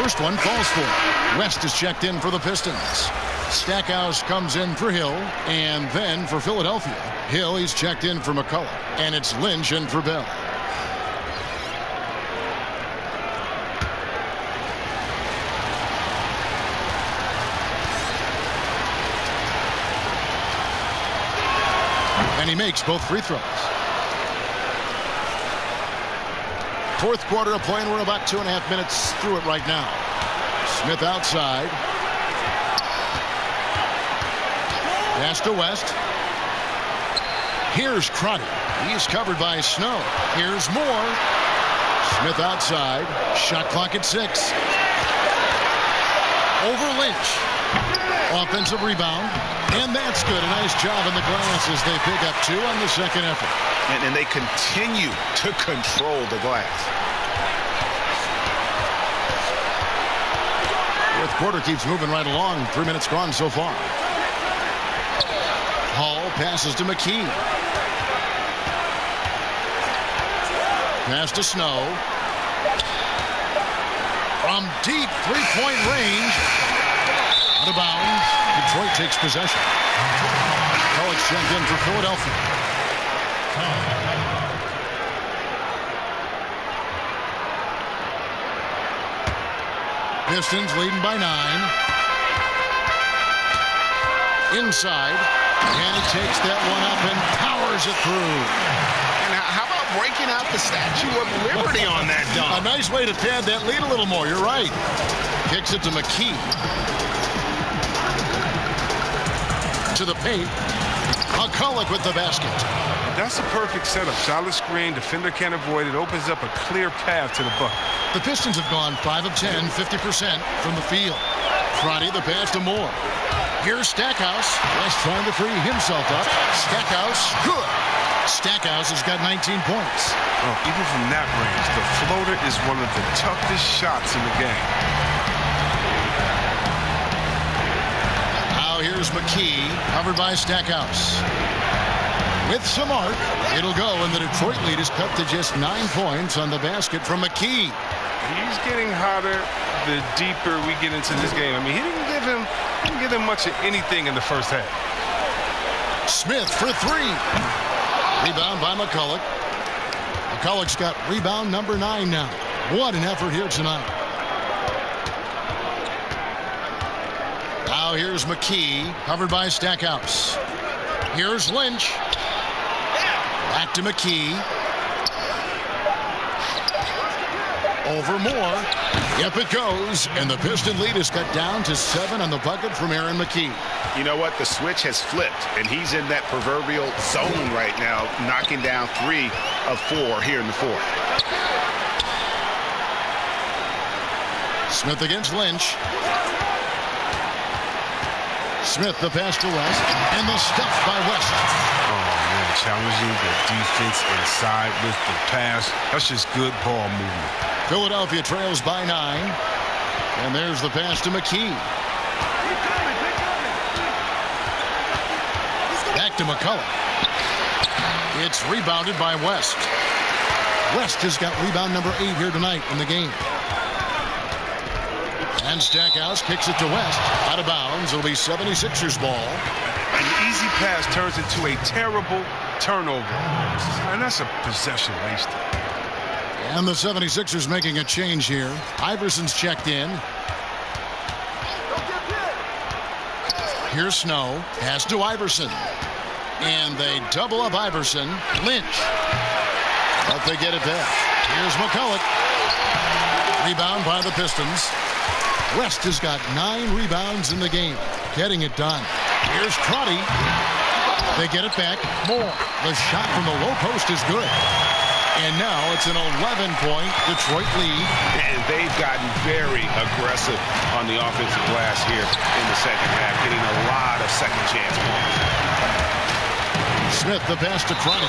H: First one falls for it. West is checked in for the Pistons. Stackhouse comes in for Hill, and then for Philadelphia. Hill, he's checked in for McCullough, and it's Lynch in for Bell. And he makes both free throws. Fourth quarter of play, and we're about 2.5 minutes through it right now. Smith outside. Pass to West. Here's Crotty. He's covered by Snow. Here's Moore. Smith outside. Shot clock at 6. Over Lynch. Offensive rebound. And that's good. A nice job in the glass as they pick up 2 on the second effort.
I: And they continue to control the glass.
H: Fourth quarter keeps moving right along. 3 minutes gone so far. Hall passes to McKee. Pass to Snow. From deep three-point range. Out of bounds. Detroit takes possession. College checked in for Philadelphia. Pistons leading by 9. Inside. And he takes that one up and powers it through.
I: And how about breaking out the Statue of Liberty on that dunk?
H: A nice way to pad that lead a little more. You're right. Kicks it to McKee. To the paint. McCullough with the basket.
K: That's a perfect setup. Solid screen. Defender can't avoid it. Opens up a clear path to the bucket.
H: The Pistons have gone 5 of 10, 50% from the field. Friday, the pass to Moore. Here's Stackhouse. West trying to free himself up. Stackhouse, good. Stackhouse has got 19 points.
K: Oh, even from that range, the floater is one of the toughest shots in the game.
H: Now here's McKee, covered by Stackhouse. With some arc, it'll go, and the Detroit lead is cut to just 9 points on the basket from McKee.
K: He's getting hotter the deeper we get into this game. I mean, he didn't give him much of anything in the first half.
H: Smith for 3. Rebound by McCullough. McCullough's got rebound number 9 now. What an effort here tonight. Now here's McKee, covered by Stackhouse. Here's Lynch. Back to McKee. Over Moore. Yep, it goes. And the Piston lead is cut down to 7 on the bucket from Aaron McKee.
I: You know what? The switch has flipped, and he's in that proverbial zone right now, knocking down 3 of 4 here in the fourth.
H: Smith against Lynch. Smith, the pass to West, and the stuff by West.
K: Oh, man, challenging the defense inside with the pass. That's just good ball movement.
H: Philadelphia trails by 9. And there's the pass to McKee. Back to McCullough. It's rebounded by West. West has got rebound number 8 here tonight in the game. And Stackhouse kicks it to West. Out of bounds. It'll be 76ers ball.
K: An easy pass turns into a terrible turnover. And that's a possession wasted.
H: And the 76ers making a change here. Iverson's checked in. Here's Snow. Pass to Iverson. And they double up Iverson. Lynch. But they get it back. Here's McCulloch. Rebound by the Pistons. West has got 9 rebounds in the game. Getting it done. Here's Crotty. They get it back. More. The shot from the low post is good. And now it's an 11-point Detroit lead.
I: And they've gotten very aggressive on the offensive glass here in the second half, getting a lot of second chance points.
H: Smith, the pass to Crotty.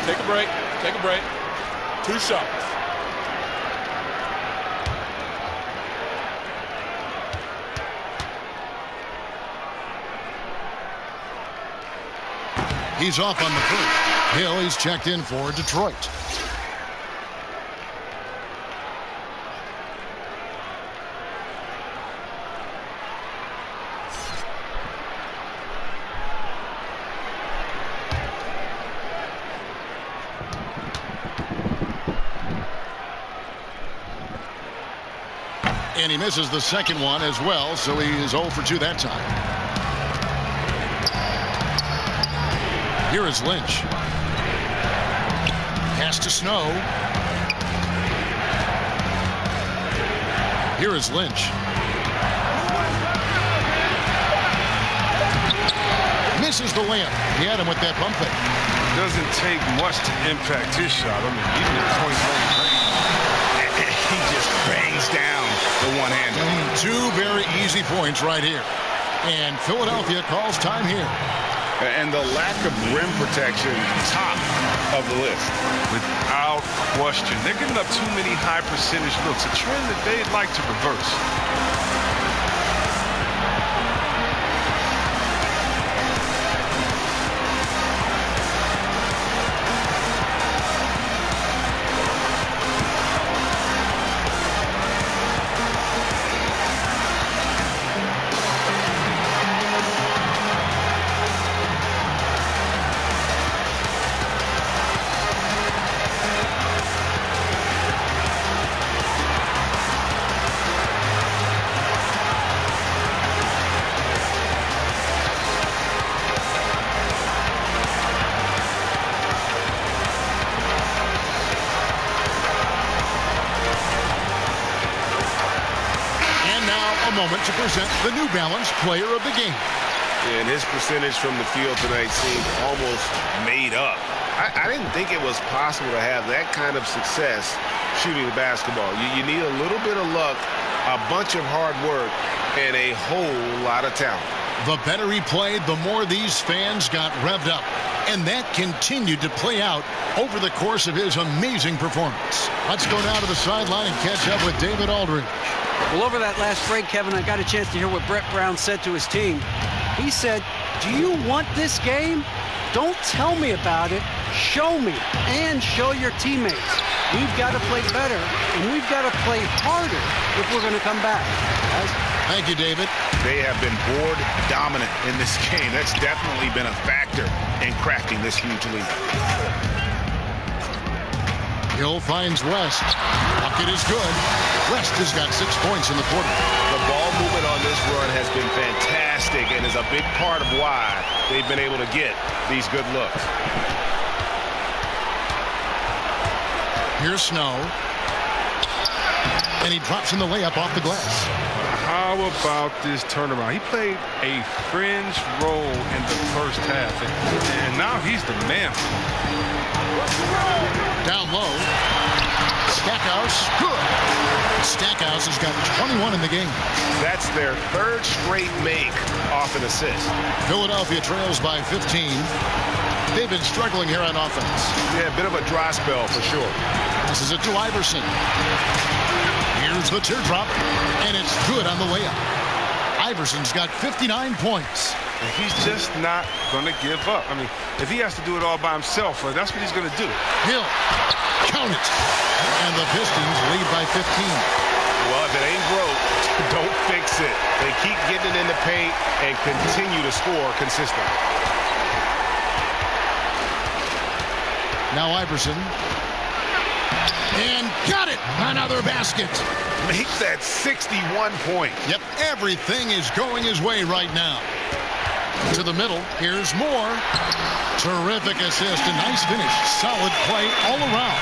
L: Take a break. Take a break. 2 shots.
H: He's off on the first. Hill, he's checked in for Detroit. And he misses the second one as well, so he is 0 for 2 that time. Here is Lynch. Pass to Snow. Here is Lynch. Misses the layup. He had him with that pump fake.
K: Doesn't take much to impact his shot. I mean, even at point blank range.
I: He just bangs down the one-hander.
H: 2 very easy points right here. And Philadelphia calls time here.
I: And the lack of rim protection, top of the list.
K: Without question. They're giving up too many high percentage looks, a trend that they'd like to reverse.
H: Moment to present the New Balance Player of the Game.
I: And his percentage from the field tonight seemed almost made up. I didn't think it was possible to have that kind of success shooting the basketball. You need a little bit of luck, a bunch of hard work, and a whole lot of talent.
H: The better he played, the more these fans got revved up. And that continued to play out over the course of his amazing performance. Let's go down to the sideline and catch up with David Aldridge.
J: Well, over that last break, Kevin, I got a chance to hear what Brett Brown said to his team. He said, "Do you want this game? Don't tell me about it. Show me and show your teammates. We've got to play better, and we've got to play harder if we're going to come back."
H: Thank you, David.
I: They have been board dominant in this game. That's definitely been a factor in crafting this huge lead.
H: Hill finds West. Bucket is good. West has got 6 points in the quarter.
I: The ball movement on this run has been fantastic and is a big part of why they've been able to get these good looks.
H: Here's Snow. And he drops in the layup off the glass.
K: How about this turnaround? He played a fringe role in the first half, and now he's the man.
H: Down low. Stackhouse, good. Stackhouse has got 21 in the game.
I: That's their 3rd straight make off an assist.
H: Philadelphia trails by 15. They've been struggling here on offense.
I: Yeah, a bit of a dry spell for sure.
H: This is it to Iverson. Here's the teardrop, and it's good on the layup. Iverson's got 59 points.
K: And he's just not going to give up. I mean, if he has to do it all by himself, that's what he's going to do.
H: Hill, count it. And the Pistons lead by 15.
I: Well, if it ain't broke, don't fix it. They keep getting it in the paint and continue to score consistently.
H: Now Iverson. And got it! Another basket.
I: Make that 61 points.
H: Yep, everything is going his way right now. To the middle, here's Moore. Terrific assist, a nice finish. Solid play all around.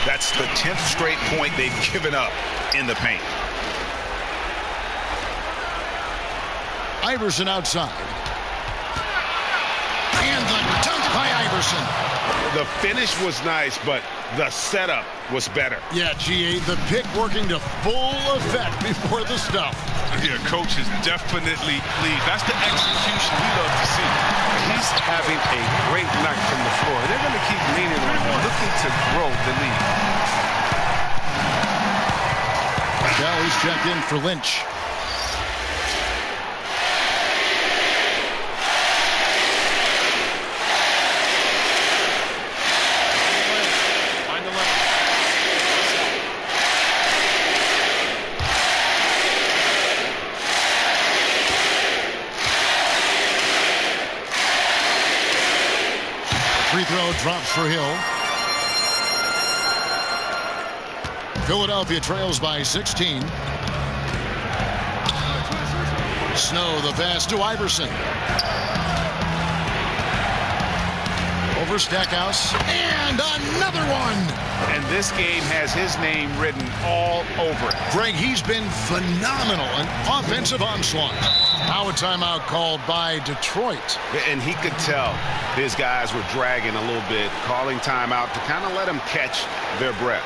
I: That's the 10th straight point they've given up in the paint.
H: Iverson outside. And the dunk by Iverson.
I: The finish was nice, but the setup was better.
H: Yeah, GA, the pick working to full effect before the stuff.
K: Yeah, coach is definitely pleased. That's the execution we love to see. He's having a great night from the floor. They're going to keep leaning on him, looking to grow the lead.
H: Dallas checked in for Lynch. Free throw drops for Hill. Philadelphia trails by 16. Snow the pass to Iverson. Over Stackhouse. And another one.
I: And this game has his name written all over it.
H: Greg, he's been phenomenal. An offensive onslaught. Now a timeout called by Detroit.
I: And he could tell his guys were dragging a little bit, calling timeout to kind of let them catch their breath.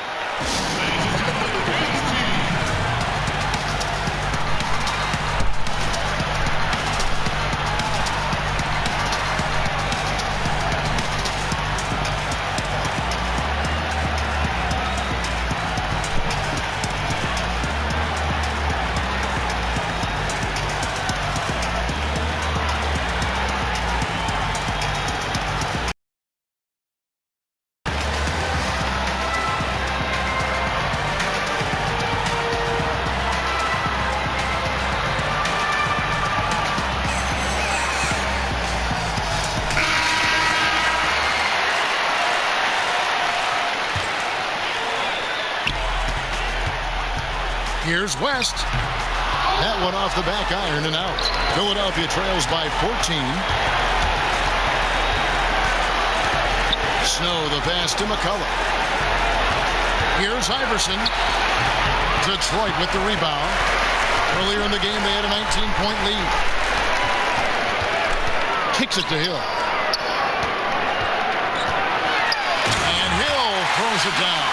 H: Here's West. That one off the back iron and out. Philadelphia trails by 14. Snow the pass to McCullough. Here's Iverson. Detroit with the rebound. Earlier in the game, they had a 19-point lead. Kicks it to Hill. And Hill throws it down.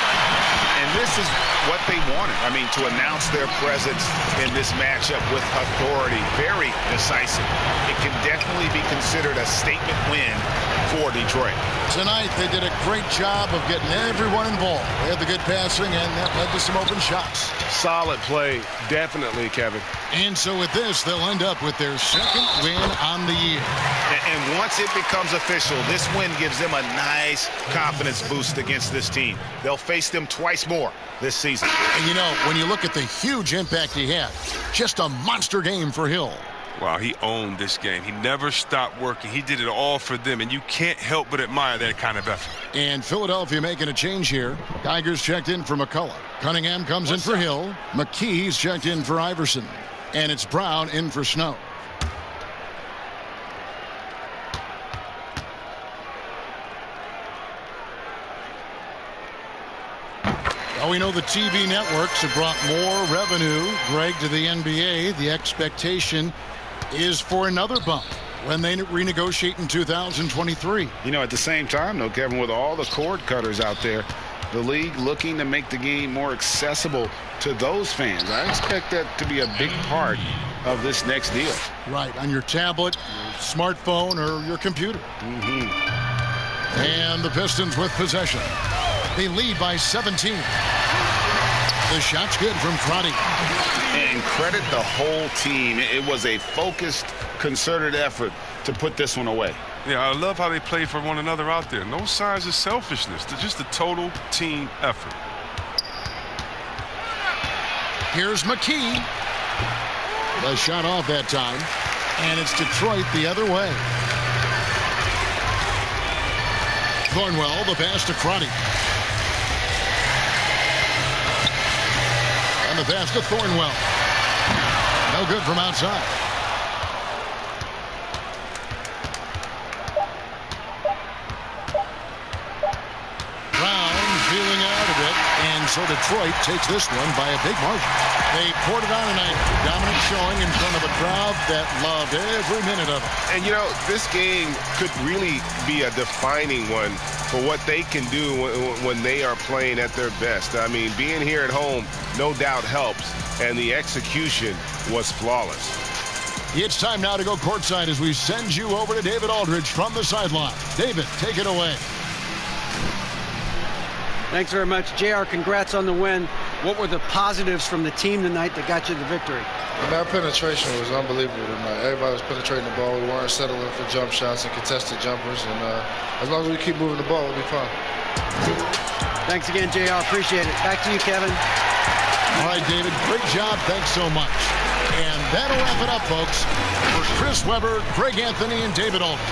I: And this is what they wanted. I mean, to announce their presence in this matchup with authority, very decisive. It can definitely be considered a statement win for Detroit.
H: Tonight, they did a great job of getting everyone involved. They had the good passing, and that led to some open shots.
I: Solid play, definitely, Kevin.
H: And so with this, they'll end up with their second win on the year.
I: And once it becomes official, this win gives them a nice confidence boost against this team. They'll face them twice more this season.
H: And you know, when you look at the huge impact he had, just a monster game for Hill.
K: Wow, he owned this game. He never stopped working. He did it all for them, and you can't help but admire that kind of effort.
H: And Philadelphia making a change here. Geiger's checked in for McCullough. Cunningham comes in for Hill. McKee's checked in for Iverson. And it's Brown in for Snow. Well, we know the TV networks have brought more revenue, Greg, to the NBA. The expectation is for another bump when they renegotiate in 2023.
I: You know, at the same time, though, Kevin, with all the cord cutters out there, the league looking to make the game more accessible to those fans. I expect that to be a big part of this next deal.
H: Right, on your tablet, your smartphone, or your computer.
I: Mm-hmm.
H: And the Pistons with possession. They lead by 17. The shot's good from Crotty.
I: And credit the whole team. It was a focused, concerted effort to put this one away.
K: Yeah, I love how they play for one another out there. No signs of selfishness. They're just a total team effort.
H: Here's McKee. The shot off that time. And it's Detroit the other way. Thornwell, the pass to Crotty. And the pass to Thornwell. No good from outside. Brown feeling out of it. And so Detroit takes this one by a big margin. They poured it on tonight. Dominant showing in front of a crowd that loved every minute of it.
I: And, you know, this game could really be a defining one for what they can do when they are playing at their best. I mean, being here at home, no doubt helps, and the execution was flawless.
H: It's time now to go courtside as we send you over to David Aldridge from the sideline. David, take it away.
J: Thanks very much. JR, congrats on the win. What were the positives from the team tonight that got you the victory?
Q: Our penetration was unbelievable tonight. Everybody was penetrating the ball. We weren't settling for jump shots and contested jumpers. And as long as we keep moving the ball, we'll be fine.
J: Thanks again, JR. Appreciate it. Back to you, Kevin.
H: All right, David. Great job. Thanks so much. And that'll wrap it up, folks. For Chris Webber, Greg Anthony, and David Aldridge,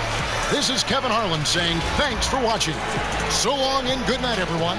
H: this is Kevin Harlan saying thanks for watching. So long and good night, everyone.